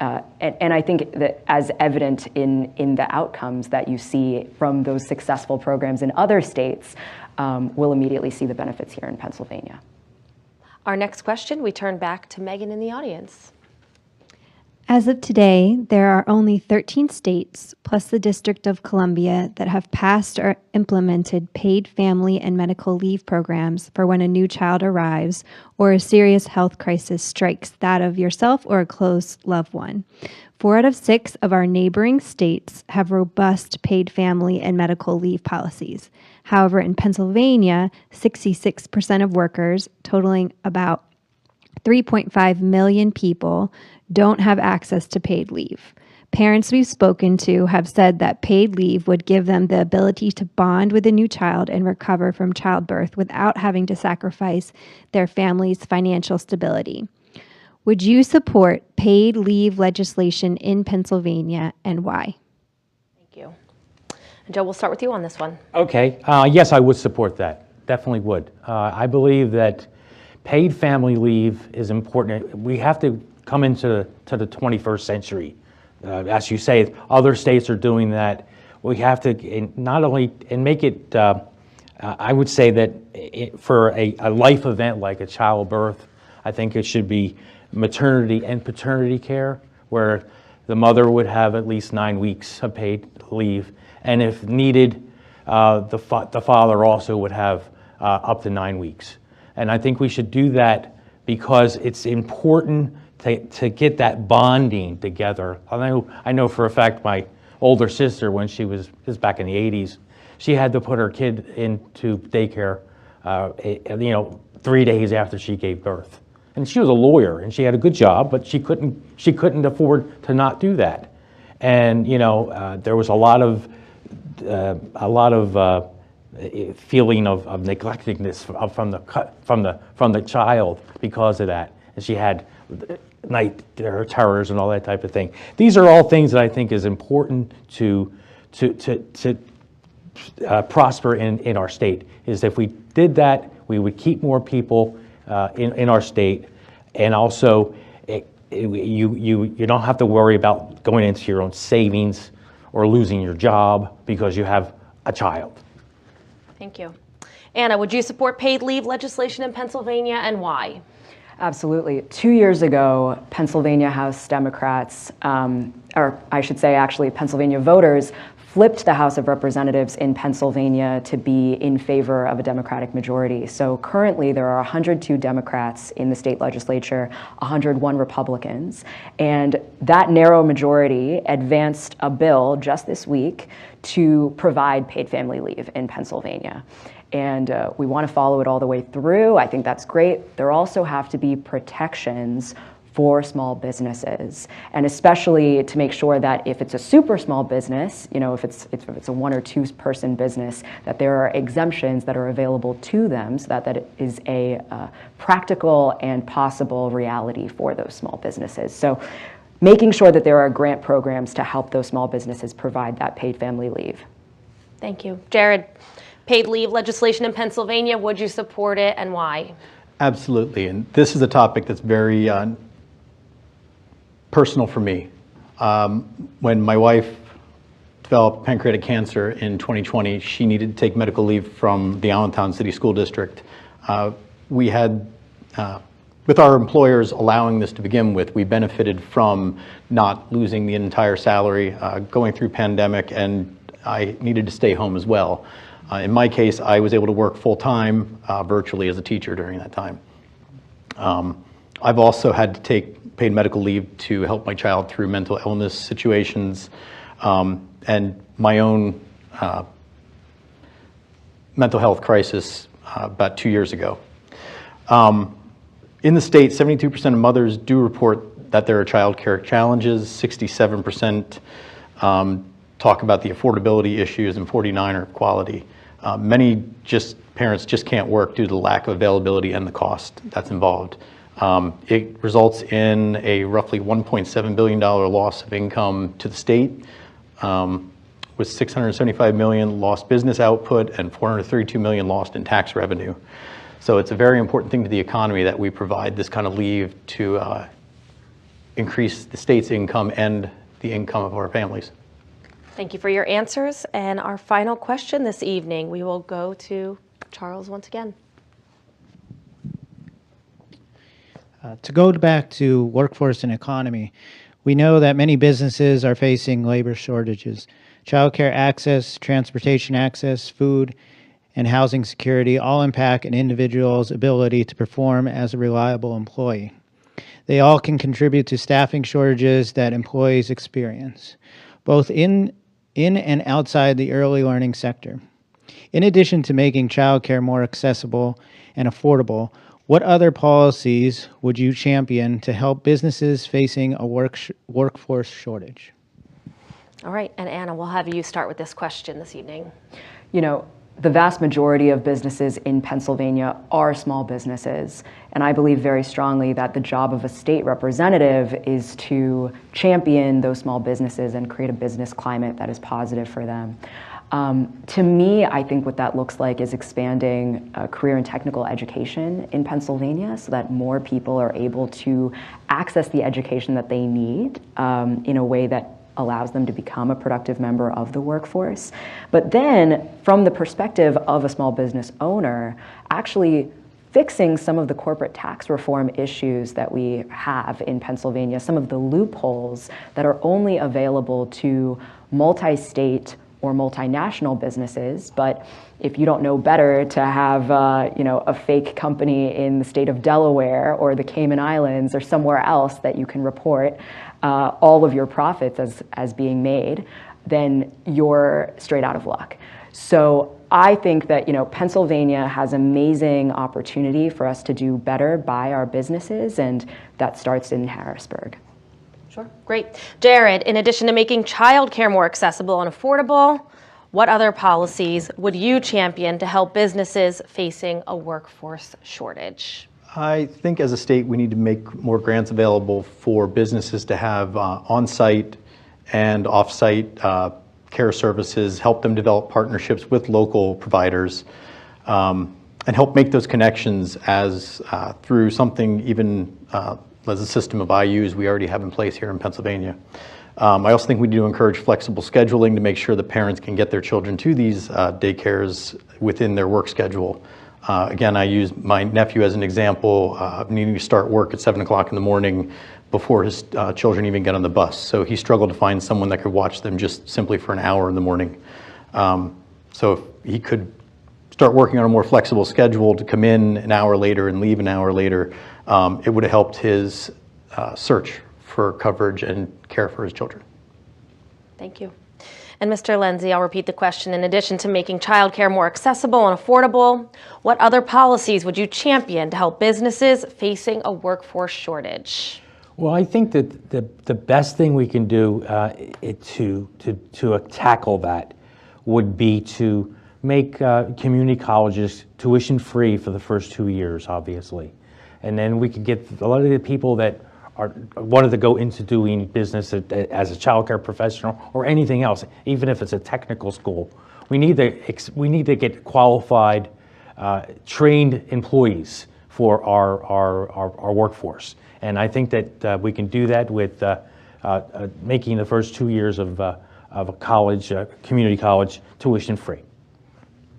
And I think that as evident in the outcomes that you see from those successful programs in other states, we'll immediately see the benefits here in Pennsylvania. Our next question, we turn back to Megan in the audience. As of today, there are only 13 states, plus the District of Columbia, that have passed or implemented paid family and medical leave programs for when a new child arrives or a serious health crisis strikes that of yourself or a close loved one. 4 out of 6 of our neighboring states have robust paid family and medical leave policies. However, in Pennsylvania, 66% of workers, totaling about 3.5 million people, don't have access to paid leave. Parents we've spoken to have said that paid leave would give them the ability to bond with a new child and recover from childbirth without having to sacrifice their family's financial stability. Would you support paid leave legislation in Pennsylvania, and why? Thank you. And Joe, we'll start with you on this one. Okay. Yes, I would support that. Definitely would. I believe that paid family leave is important. We have to come into the 21st century. As you say, other states are doing that. We have to not only, and make it, I would say that for a life event like a childbirth, I think it should be maternity and paternity care, where the mother would have at least 9 weeks of paid leave. And if needed, the father also would have up to 9 weeks. And I think we should do that because it's important to get that bonding together. I know for a fact my older sister, when she was back in the 80s, she had to put her kid into daycare 3 days after she gave birth. And she was a lawyer and she had a good job, but she couldn't afford to not do that. And there was a lot of feeling of neglectedness from the child because of that. And she had night terrors and all that type of thing. These are all things that I think is important to prosper in our state. Is if we did that, we would keep more people in our state, and also you don't have to worry about going into your own savings or losing your job because you have a child. Thank you. Anna, would you support paid leave legislation in Pennsylvania, and why? Absolutely. 2 years ago, Pennsylvania House Democrats, or I should say actually Pennsylvania voters, flipped the House of Representatives in Pennsylvania to be in favor of a Democratic majority. So currently there are 102 Democrats in the state legislature, 101 Republicans, and that narrow majority advanced a bill just this week to provide paid family leave in Pennsylvania. And we want to follow it all the way through. I think that's great. There also have to be protections for small businesses, and especially to make sure that if it's a super small business, if it's a 1 or 2 person business, that there are exemptions that are available to them, so that it is a practical and possible reality for those small businesses. So making sure that there are grant programs to help those small businesses provide that paid family leave. Thank you. Jared, paid leave legislation in Pennsylvania, would you support it, and why? Absolutely, and this is a topic that's very personal for me. When my wife developed pancreatic cancer in 2020, she needed to take medical leave from the Allentown City School District. We had, with our employers allowing this to begin with, we benefited from not losing the entire salary, going through pandemic, and I needed to stay home as well. In my case, I was able to work full-time virtually as a teacher during that time. I've also had to take paid medical leave to help my child through mental illness situations and my own mental health crisis about 2 years ago. In the state, 72% of mothers do report that there are child care challenges, 67% talk about the affordability issues, and 49% are quality. Many parents just can't work due to the lack of availability and the cost that's involved. It results in a roughly $1.7 billion loss of income to the state, with $675 million lost business output and $432 million lost in tax revenue. So it's a very important thing to the economy that we provide this kind of leave to increase the state's income and the income of our families. Thank you for your answers. And our final question this evening, we will go to Charles once again. To go back to workforce and economy, we know that many businesses are facing labor shortages. Childcare access, transportation access, food, and housing security all impact an individual's ability to perform as a reliable employee. They all can contribute to staffing shortages that employees experience, both in and outside the early learning sector. In addition to making childcare more accessible and affordable, what other policies would you champion to help businesses facing a workforce shortage? All right, and Anna, we'll have you start with this question this evening. The vast majority of businesses in Pennsylvania are small businesses, and I believe very strongly that the job of a state representative is to champion those small businesses and create a business climate that is positive for them. To me, I think what that looks like is expanding career and technical education in Pennsylvania so that more people are able to access the education that they need in a way that allows them to become a productive member of the workforce. But then, from the perspective of a small business owner, actually fixing some of the corporate tax reform issues that we have in Pennsylvania, some of the loopholes that are only available to multi-state or multinational businesses. But if you don't know better to have a fake company in the state of Delaware or the Cayman Islands or somewhere else that you can report all of your profits as being made, then you're straight out of luck. So I think that Pennsylvania has amazing opportunity for us to do better by our businesses, and that starts in Harrisburg. Sure, great. Jared, in addition to making childcare more accessible and affordable, what other policies would you champion to help businesses facing a workforce shortage? I think as a state we need to make more grants available for businesses to have on-site and off-site care services, help them develop partnerships with local providers, and help make those connections as through something even as a system of IUs we already have in place here in Pennsylvania. I also think we need to encourage flexible scheduling to make sure that parents can get their children to these daycares within their work schedule. Again, I use my nephew as an example of needing to start work at 7 o'clock in the morning before his children even get on the bus. So he struggled to find someone that could watch them just simply for an hour in the morning. So if he could start working on a more flexible schedule to come in an hour later and leave an hour later, it would have helped his search for coverage and care for his children. Thank you. And Mr. Lenzi, I'll repeat the question. In addition to making childcare more accessible and affordable, what other policies would you champion to help businesses facing a workforce shortage? Well, I think that the best thing we can do to tackle that would be to make community colleges tuition free for the first 2 years, obviously. And then we could get a lot of the people that wanted to go into doing business as a childcare professional or anything else, even if it's a technical school. We need to get qualified, trained employees for our workforce. And I think that we can do that with making the first 2 years of a college, community college, tuition free.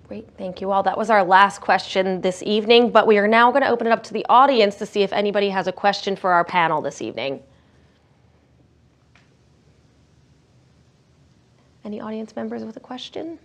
Great, thank you all. That was our last question this evening, but we are now going to open it up to the audience to see if anybody has a question for our panel this evening. Any audience members with a question?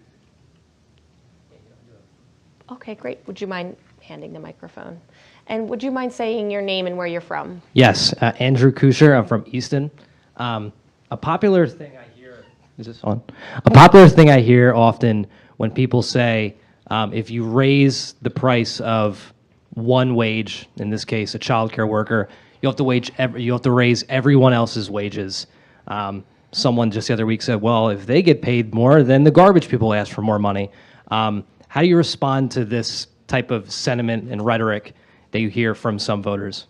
Okay, great. Would you mind handing the microphone? And would you mind saying your name and where you're from? Yes, Andrew Kusher. I'm from Easton. A popular thing I hear, is this on? A popular thing I hear often when people say, if you raise the price of one wage, in this case a childcare worker, you have to raise everyone else's wages. Someone just the other week said, well, if they get paid more, then the garbage people ask for more money. How do you respond to this type of sentiment and rhetoric that you hear from some voters?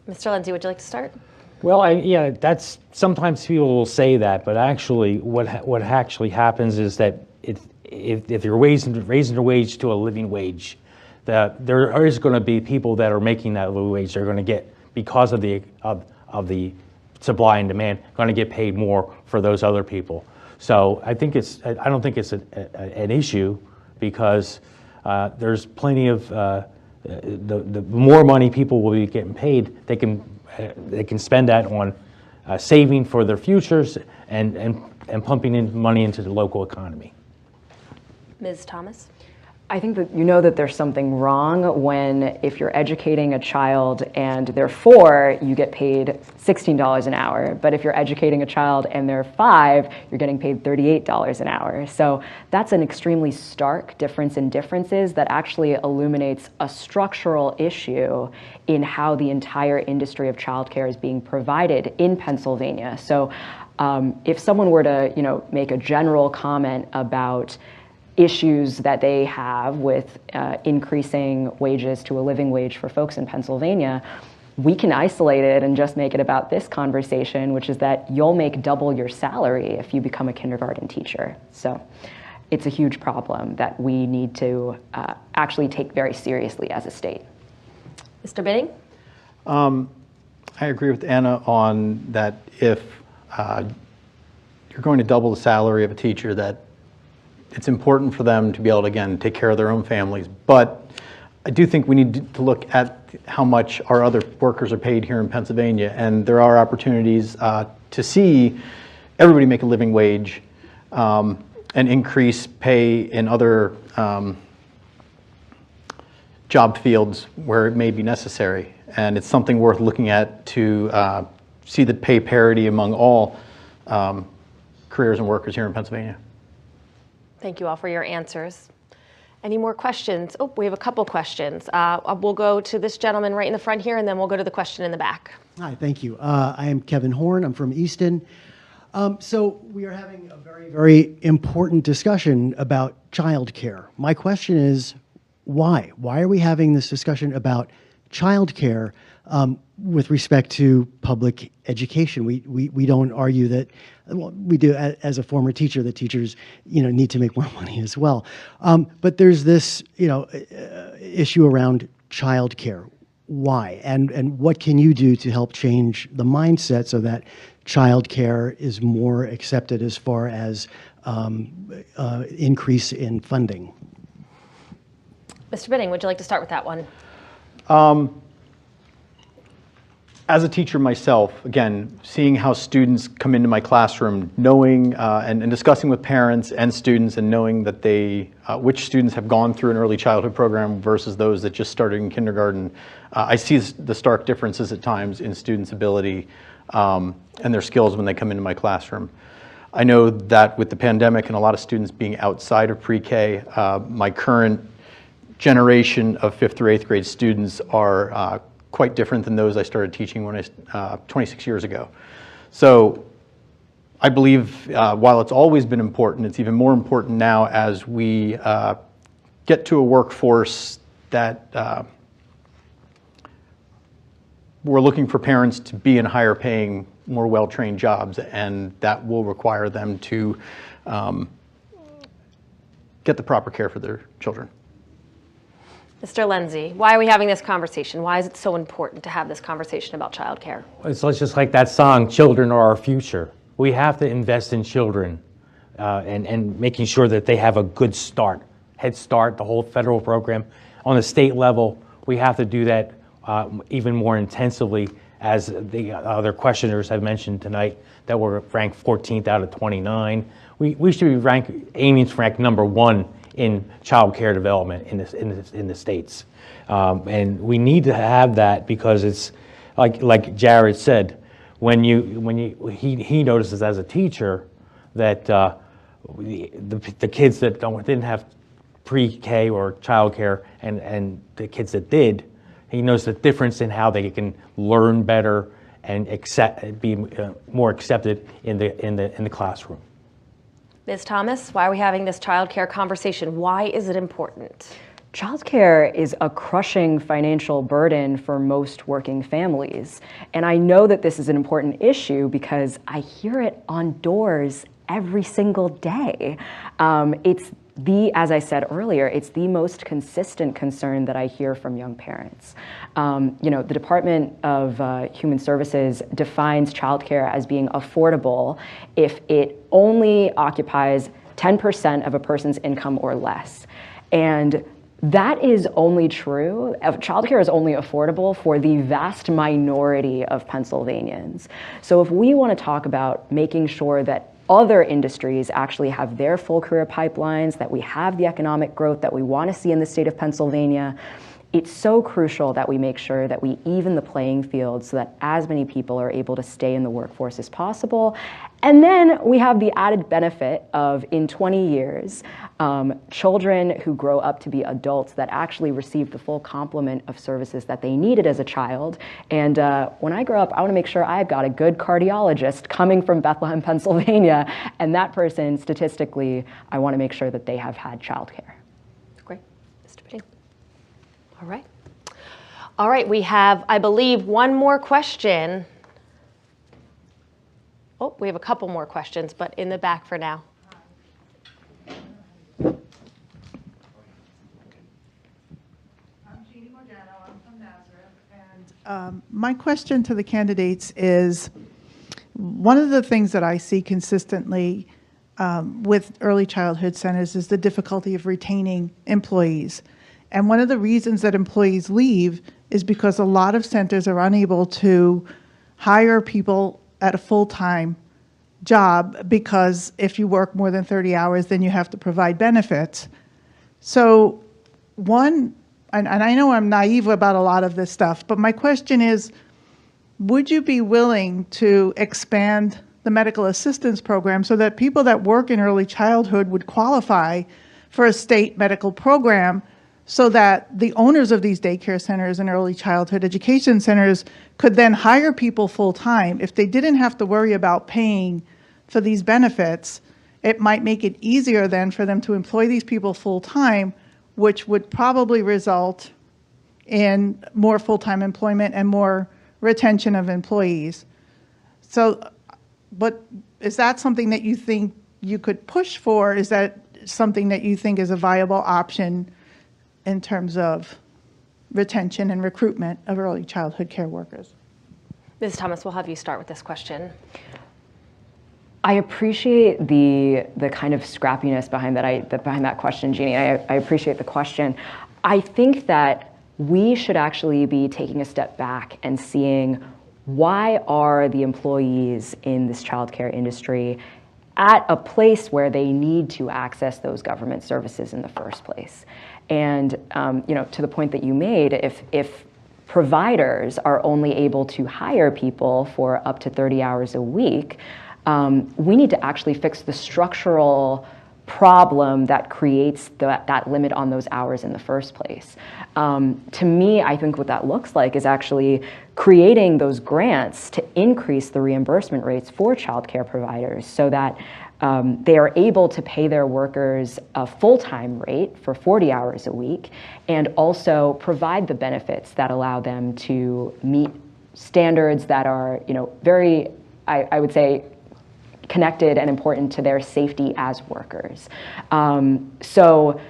Mr. Lenzi, would you like to start? Well, yeah, that's sometimes people will say that, but actually, what actually happens is that if you're raising the wage to a living wage, that there is going to be people that are making that living wage. They're going to get, because of the supply and demand, going to get paid more for those other people. So I don't think it's an issue, because there's plenty of the more money people will be getting paid, they can spend that on saving for their futures and pumping in money into the local economy. Ms. Thomas? I think that you know that there's something wrong when, if you're educating a child and they're 4, you get paid $16 an hour. But if you're educating a child and they're 5, you're getting paid $38 an hour. So that's an extremely stark difference in differences that actually illuminates a structural issue in how the entire industry of childcare is being provided in Pennsylvania. So if someone were to, make a general comment about issues that they have with increasing wages to a living wage for folks in Pennsylvania, we can isolate it and just make it about this conversation, which is that you'll make double your salary if you become a kindergarten teacher. So it's a huge problem that we need to actually take very seriously as a state. Mr. Bitting? I agree with Anna on that. If you're going to double the salary of a teacher, that it's important for them to be able to, again, take care of their own families. But I do think we need to look at how much our other workers are paid here in Pennsylvania. And there are opportunities to see everybody make a living wage and increase pay in other job fields where it may be necessary. And it's something worth looking at to see the pay parity among all careers and workers here in Pennsylvania. Thank you all for your answers. Any more questions? Oh, we have a couple questions. We'll go to this gentleman right in the front here, and then we'll go to the question in the back. Hi, thank you. I am Kevin Horn. I'm from Easton. So we are having a very, very important discussion about childcare. My question is, why? Why are we having this discussion about childcare with respect to public education? We don't argue that. Well, we do as a former teacher. The teachers, need to make more money as well. But there's this, issue around childcare. Why? And what can you do to help change the mindset so that childcare is more accepted as far as increase in funding? Mr. Bitting, would you like to start with that one? As a teacher myself, again, seeing how students come into my classroom, knowing and discussing with parents and students, and knowing that which students have gone through an early childhood program versus those that just started in kindergarten, I see the stark differences at times in students' ability and their skills when they come into my classroom. I know that with the pandemic and a lot of students being outside of pre-K, my current generation of 5th through 8th grade students are quite different than those I started teaching when 26 years ago. So I believe while it's always been important, it's even more important now as we get to a workforce that we're looking for parents to be in higher paying, more well-trained jobs, and that will require them to get the proper care for their children. Mr. Lenzi, why are we having this conversation? Why is it so important to have this conversation about childcare? It's just like that song, "Children are our future." We have to invest in children and making sure that they have a good start, Head Start, the whole federal program. On the state level, we have to do that even more intensively, as the other questioners have mentioned tonight, that we're ranked 14th out of 29. We should be aiming to rank #1 in child care development in the states, and we need to have that because it's like Jared said, he notices as a teacher that the kids that didn't have pre-K or child care and the kids that did, he knows the difference in how they can learn better and be more accepted in the classroom. Ms. Thomas, why are we having this child care conversation? Why is it important? Childcare is a crushing financial burden for most working families. And I know that this is an important issue because I hear it on doors every single day. As I said earlier, it's the most consistent concern that I hear from young parents. The Department of Human Services defines childcare as being affordable if it only occupies 10% of a person's income or less. And that is only true. Childcare is only affordable for the vast minority of Pennsylvanians. So if we want to talk about making sure that other industries actually have their full career pipelines, that we have the economic growth that we want to see in the state of Pennsylvania, it's so crucial that we make sure that we even the playing field so that as many people are able to stay in the workforce as possible. And then we have the added benefit of, in 20 years, children who grow up to be adults that actually receive the full complement of services that they needed as a child. And when I grow up, I want to make sure I've got a good cardiologist coming from Bethlehem, Pennsylvania, and that person, statistically, I want to make sure that they have had childcare. Great. Mr. Bitting. All right. All right, we have, I believe, one more question. Oh, we have a couple more questions, but in the back for now. I'm Jeannie Morgano. I'm from Nazareth. And my question to the candidates is, one of the things that I see consistently with early childhood centers is the difficulty of retaining employees. And one of the reasons that employees leave is because a lot of centers are unable to hire people at a full-time job, because if you work more than 30 hours, then you have to provide benefits. So one, and I know I'm naive about a lot of this stuff, but my question is, would you be willing to expand the medical assistance program so that people that work in early childhood would qualify for a state medical program, so that the owners of these daycare centers and early childhood education centers could then hire people full-time? If they didn't have to worry about paying for these benefits, it might make it easier then for them to employ these people full-time, which would probably result in more full-time employment and more retention of employees. So, but is that something that you think you could push for? Is that something that you think is a viable option in terms of retention and recruitment of early childhood care workers? Ms. Thomas, we'll have you start with this question. I appreciate the kind of scrappiness behind that question, Jeannie. I appreciate the question. I think that we should actually be taking a step back and seeing, why are the employees in this childcare industry at a place where they need to access those government services in the first place? And to the point that you made, if providers are only able to hire people for up to 30 hours a week, we need to actually fix the structural problem that creates that limit on those hours in the first place. To me, I think what that looks like is actually creating those grants to increase the reimbursement rates for childcare providers, so that they are able to pay their workers a full-time rate for 40 hours a week, and also provide the benefits that allow them to meet standards that are, very, I would say, connected and important to their safety as workers. So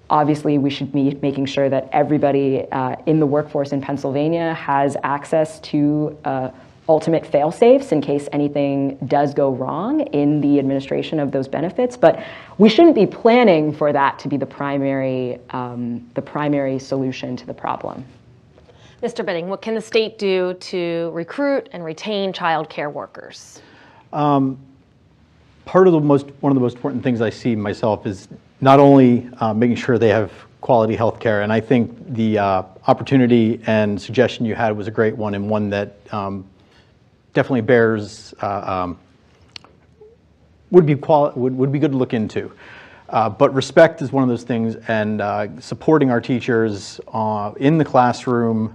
obviously we should be making sure that everybody in the workforce in Pennsylvania has access to ultimate fail-safes in case anything does go wrong in the administration of those benefits. But we shouldn't be planning for that to be the primary solution to the problem. Mr. Bitting, what can the state do to recruit and retain child care workers? One of the most important things I see myself is not only making sure they have quality health care, and I think the opportunity and suggestion you had was a great one, and one that definitely bears, would be good to look into. But respect is one of those things, and supporting our teachers in the classroom,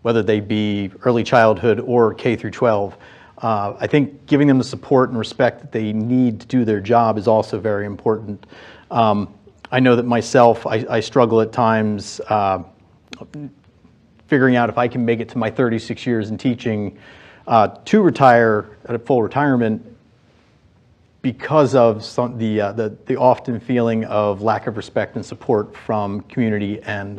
whether they be early childhood or K through 12, I think giving them the support and respect that they need to do their job is also very important. I know that myself, I struggle at times figuring out if I can make it to my 36 years in teaching to retire at a full retirement, because of the often feeling of lack of respect and support from community and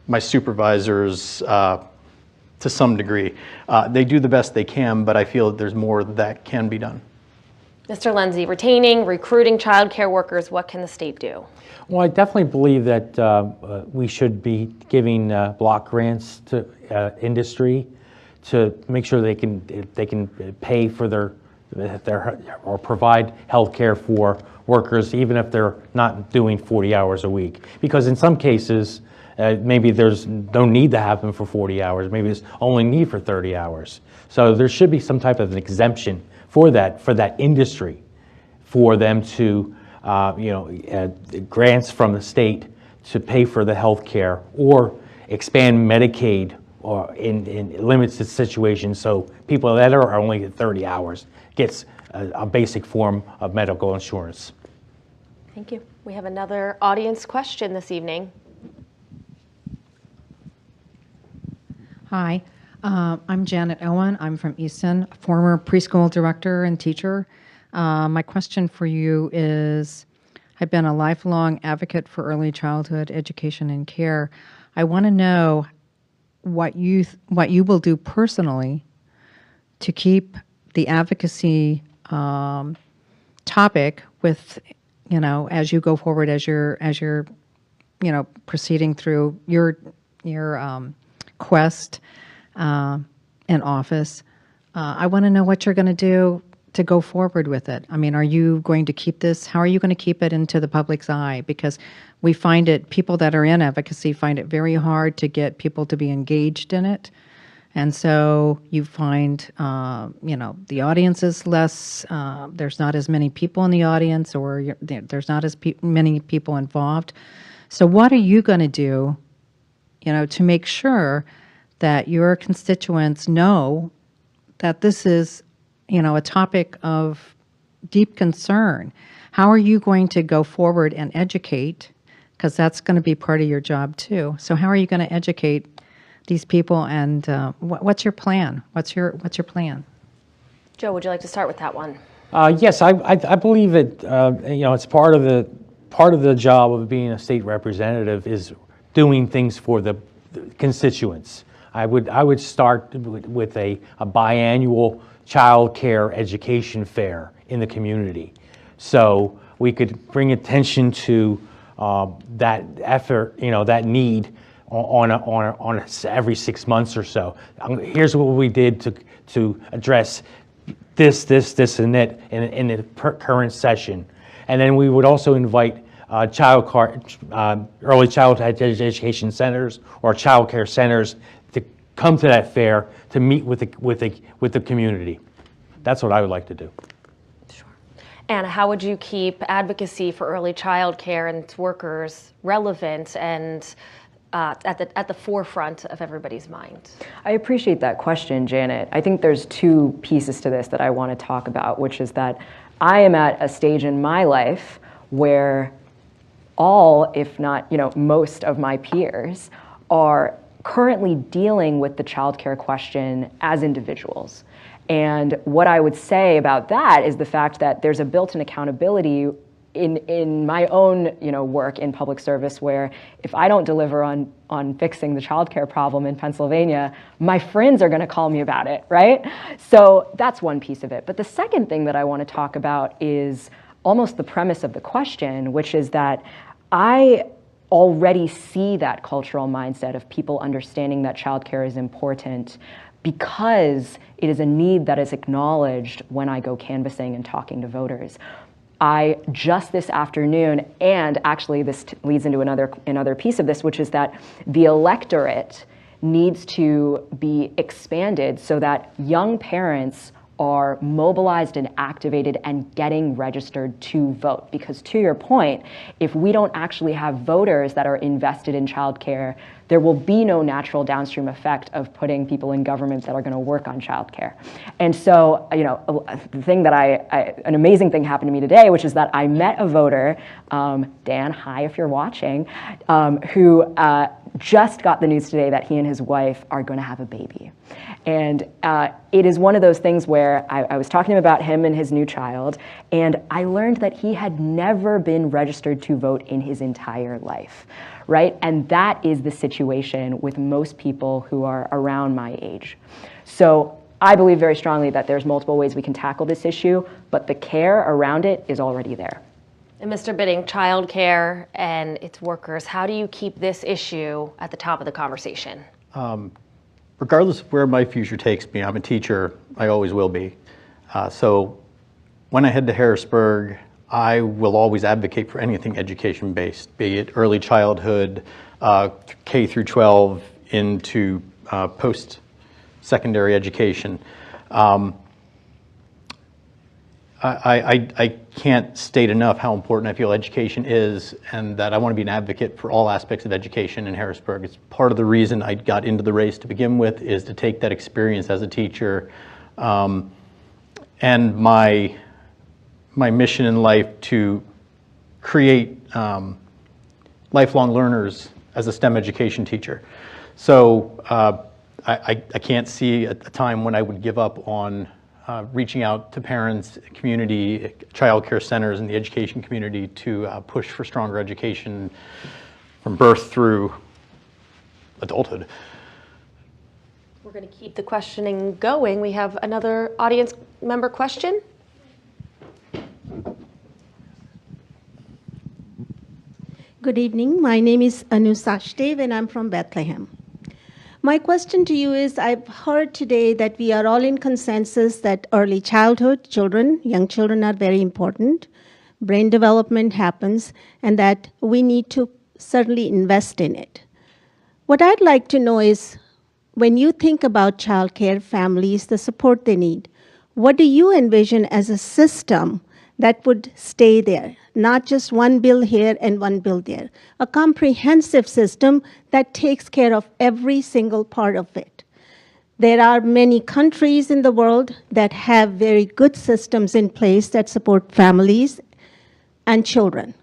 my supervisors. To some degree. They do the best they can, but I feel that there's more that can be done. Mr. Lenzi, retaining, recruiting child care workers, what can the state do? Well, I definitely believe that we should be giving block grants to industry to make sure they can pay for their or provide health care for workers, even if they're not doing 40 hours a week. Because in some cases, maybe there's no need to have them for 40 hours. Maybe there's only need for 30 hours. So there should be some type of an exemption for that industry, for them to, grants from the state to pay for the health care, or expand Medicaid or in limited situations, so people that are only at 30 hours gets a basic form of medical insurance. Thank you. We have another audience question this evening. Hi, I'm Janet Owen. I'm from Easton, former preschool director and teacher. My question for you is, I've been a lifelong advocate for early childhood education and care. I want to know what you will do personally to keep the advocacy topic with, as you go forward, as you're proceeding through your quest in office, I want to know what you're going to do to go forward with it. I mean, are you going to keep this? How are you going to keep it into the public's eye? Because we find it, people that are in advocacy find it very hard to get people to be engaged in it. And so you find, the audience is less, there's not as many people in the audience, or there's not as many people involved. So what are you going to do, to make sure that your constituents know that this is, a topic of deep concern? How are you going to go forward and educate? Because that's going to be part of your job too. So how are you going to educate these people, and what's your plan? What's your plan? Joe, would you like to start with that one? Yes, I believe that it's part of the job of being a state representative is doing things for the constituents. I would start with a biannual child care education fair in the community, so we could bring attention to that effort, that need on every 6 months or so. Here's what we did to address this, and that in the current session, and then we would also invite early childhood education centers or child care centers to come to that fair to meet with the community. That's what I would like to do. Sure. Anna, how would you keep advocacy for early child care and its workers relevant and at the forefront of everybody's mind? I appreciate that question, Janet. I think there's two pieces to this that I want to talk about, which is that I am at a stage in my life where all, if not, most of my peers are currently dealing with the childcare question as individuals. And what I would say about that is the fact that there's a built-in accountability in my own work in public service, where if I don't deliver on fixing the childcare problem in Pennsylvania, my friends are going to call me about it, right? So that's one piece of it. But the second thing that I want to talk about is almost the premise of the question, which is that I already see that cultural mindset of people understanding that childcare is important because it is a need that is acknowledged when I go canvassing and talking to voters. I just this afternoon, and actually this leads into another piece of this, which is that the electorate needs to be expanded so that young parents are mobilized and activated and getting registered to vote. Because to your point, if we don't actually have voters that are invested in childcare, there will be no natural downstream effect of putting people in government that are going to work on childcare. And so, the thing that an amazing thing happened to me today, which is that I met a voter, Dan, hi if you're watching, who just got the news today that he and his wife are going to have a baby. And it is one of those things where I was talking to him about him and his new child, and I learned that he had never been registered to vote in his entire life, right? And that is the situation with most people who are around my age. So I believe very strongly that there's multiple ways we can tackle this issue, but the care around it is already there. And Mr. Bitting, childcare and its workers, how do you keep this issue at the top of the conversation? Regardless of where my future takes me, I'm a teacher, I always will be. So when I head to Harrisburg, I will always advocate for anything education-based, be it early childhood, K through 12, into post-secondary education. I can't state enough how important I feel education is, and that I want to be an advocate for all aspects of education in Harrisburg. It's part of the reason I got into the race to begin with, is to take that experience as a teacher and my mission in life to create lifelong learners as a STEM education teacher. So I can't see a time when I would give up on reaching out to parents, community, child care centers, and the education community to push for stronger education from birth through adulthood. We're going to keep the questioning going. We have another audience member question. Good evening. My name is Anu Sachdev, and I'm from Bethlehem. My question to you is, I've heard today that we are all in consensus that early childhood children, young children are very important. Brain development happens, and that we need to certainly invest in it. What I'd like to know is, when you think about childcare, families, the support they need, what do you envision as a system that would stay there? Not just one bill here and one bill there. A comprehensive system that takes care of every single part of it. There are many countries in the world that have very good systems in place that support families and children.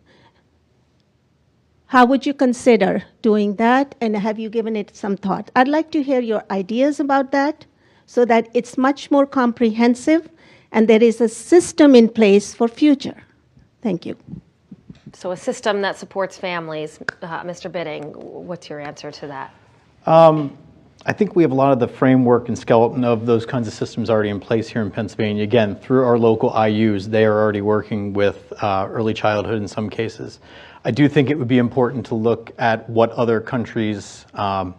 How would you consider doing that, and have you given it some thought? I'd like to hear your ideas about that so that it's much more comprehensive and there is a system in place for future. Thank you. So a system that supports families. Mr. Bidding, what's your answer to that? I think we have a lot of the framework and skeleton of those kinds of systems already in place here in Pennsylvania. Again, through our local IUs, they are already working with early childhood in some cases. I do think it would be important to look at what other countries and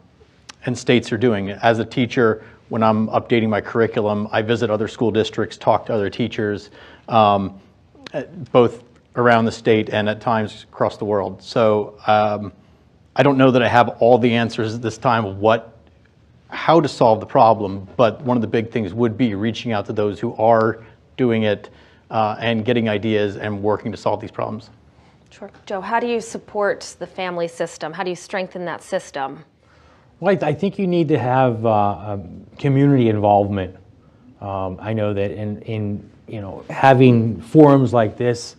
states are doing. As a teacher, when I'm updating my curriculum, I visit other school districts, talk to other teachers, both around the state and at times across the world. So I don't know that I have all the answers at this time of how to solve the problem, but one of the big things would be reaching out to those who are doing it and getting ideas and working to solve these problems. Sure. Joe, how do you support the family system? How do you strengthen that system? Well, I think you need to have community involvement. I know that in having forums like this,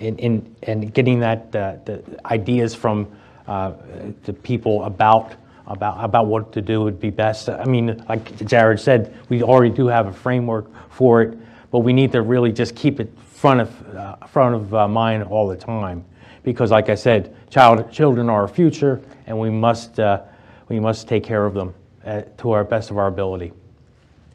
and getting the ideas from the people about what to do would be best. I mean, like Jared said, we already do have a framework for it, but we need to really just keep it front of mind all the time, because, like I said, children are our future, and we must take care of them to our best of our ability.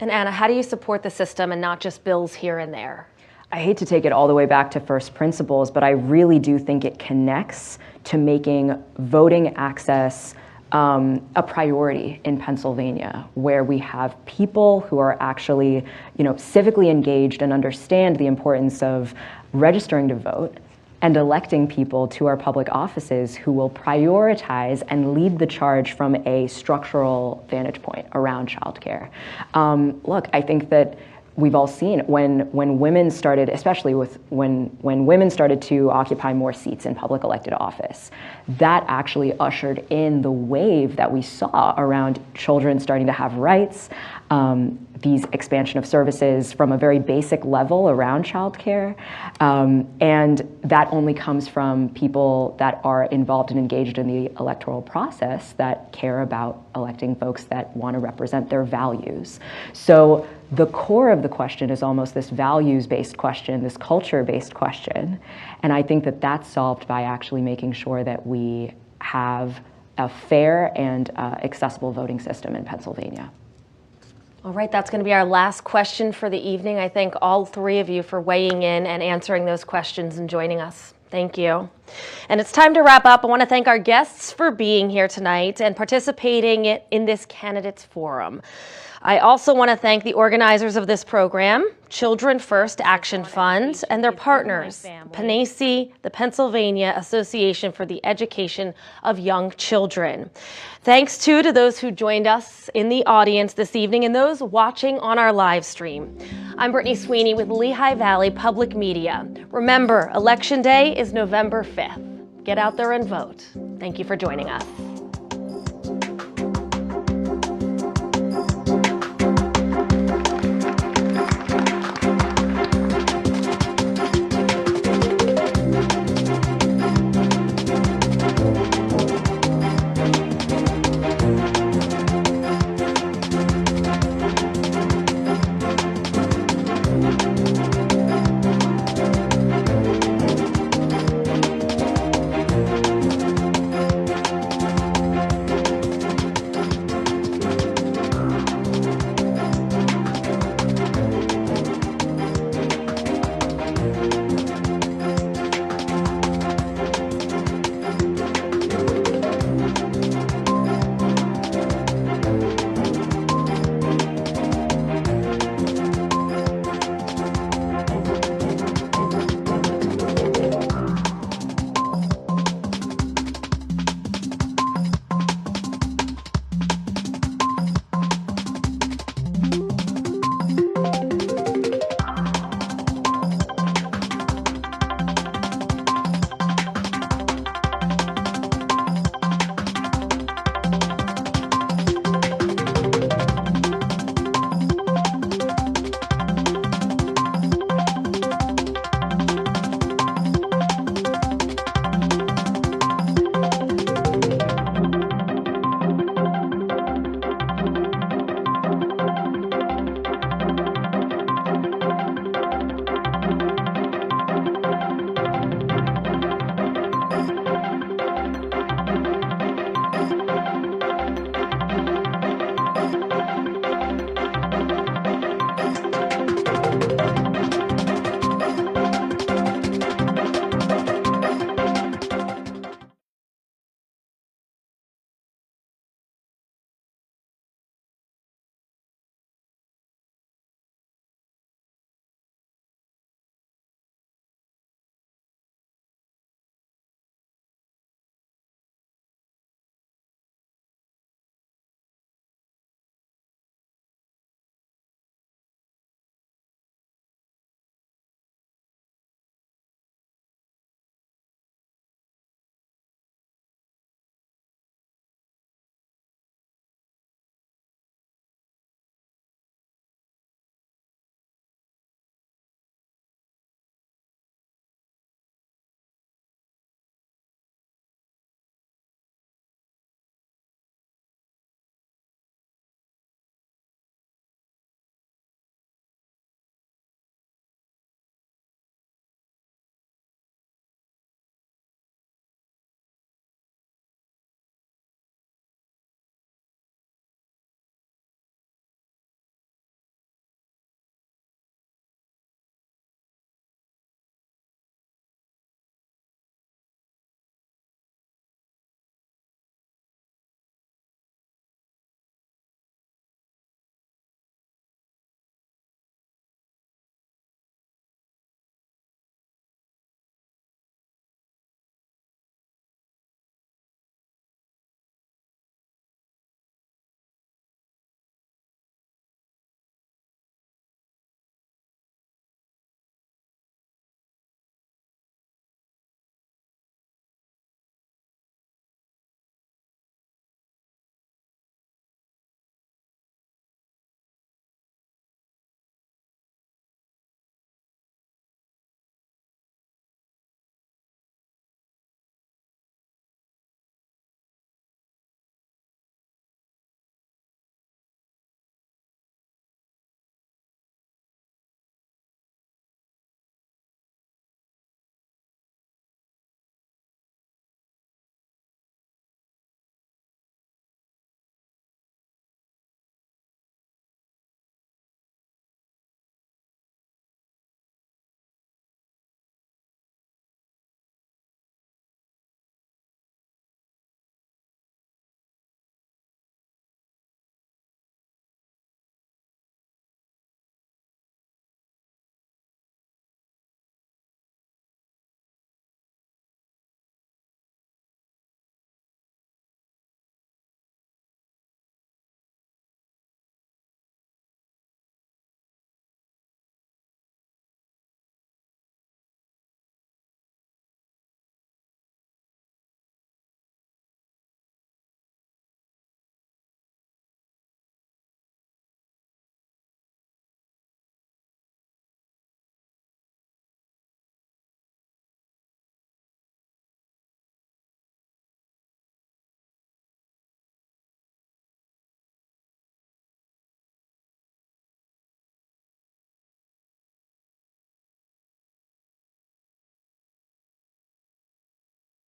And Anna, how do you support the system and not just bills here and there? I hate to take it all the way back to first principles, but I really do think it connects to making voting access a priority in Pennsylvania, where we have people who are actually, civically engaged and understand the importance of registering to vote and electing people to our public offices who will prioritize and lead the charge from a structural vantage point around childcare. Look, I think that we've all seen when women started, especially when women started to occupy more seats in public elected office, that actually ushered in the wave that we saw around children starting to have rights, these expansion of services from a very basic level around childcare, and that only comes from people that are involved and engaged in the electoral process that care about electing folks that want to represent their values. So the core of the question is almost this values-based question, this culture-based question, and I think that that's solved by actually making sure that we have a fair and accessible voting system in Pennsylvania. All right, that's going to be our last question for the evening. I thank all three of you for weighing in and answering those questions and joining us. Thank you. And it's time to wrap up. I want to thank our guests for being here tonight and participating in this candidates forum. I also want to thank the organizers of this program, Children First Action Fund, and their partners, PNACE, the Pennsylvania Association for the Education of Young Children. Thanks too to those who joined us in the audience this evening and those watching on our live stream. I'm Brittany Sweeney with Lehigh Valley Public Media. Remember, Election Day is November 5th. Get out there and vote. Thank you for joining us.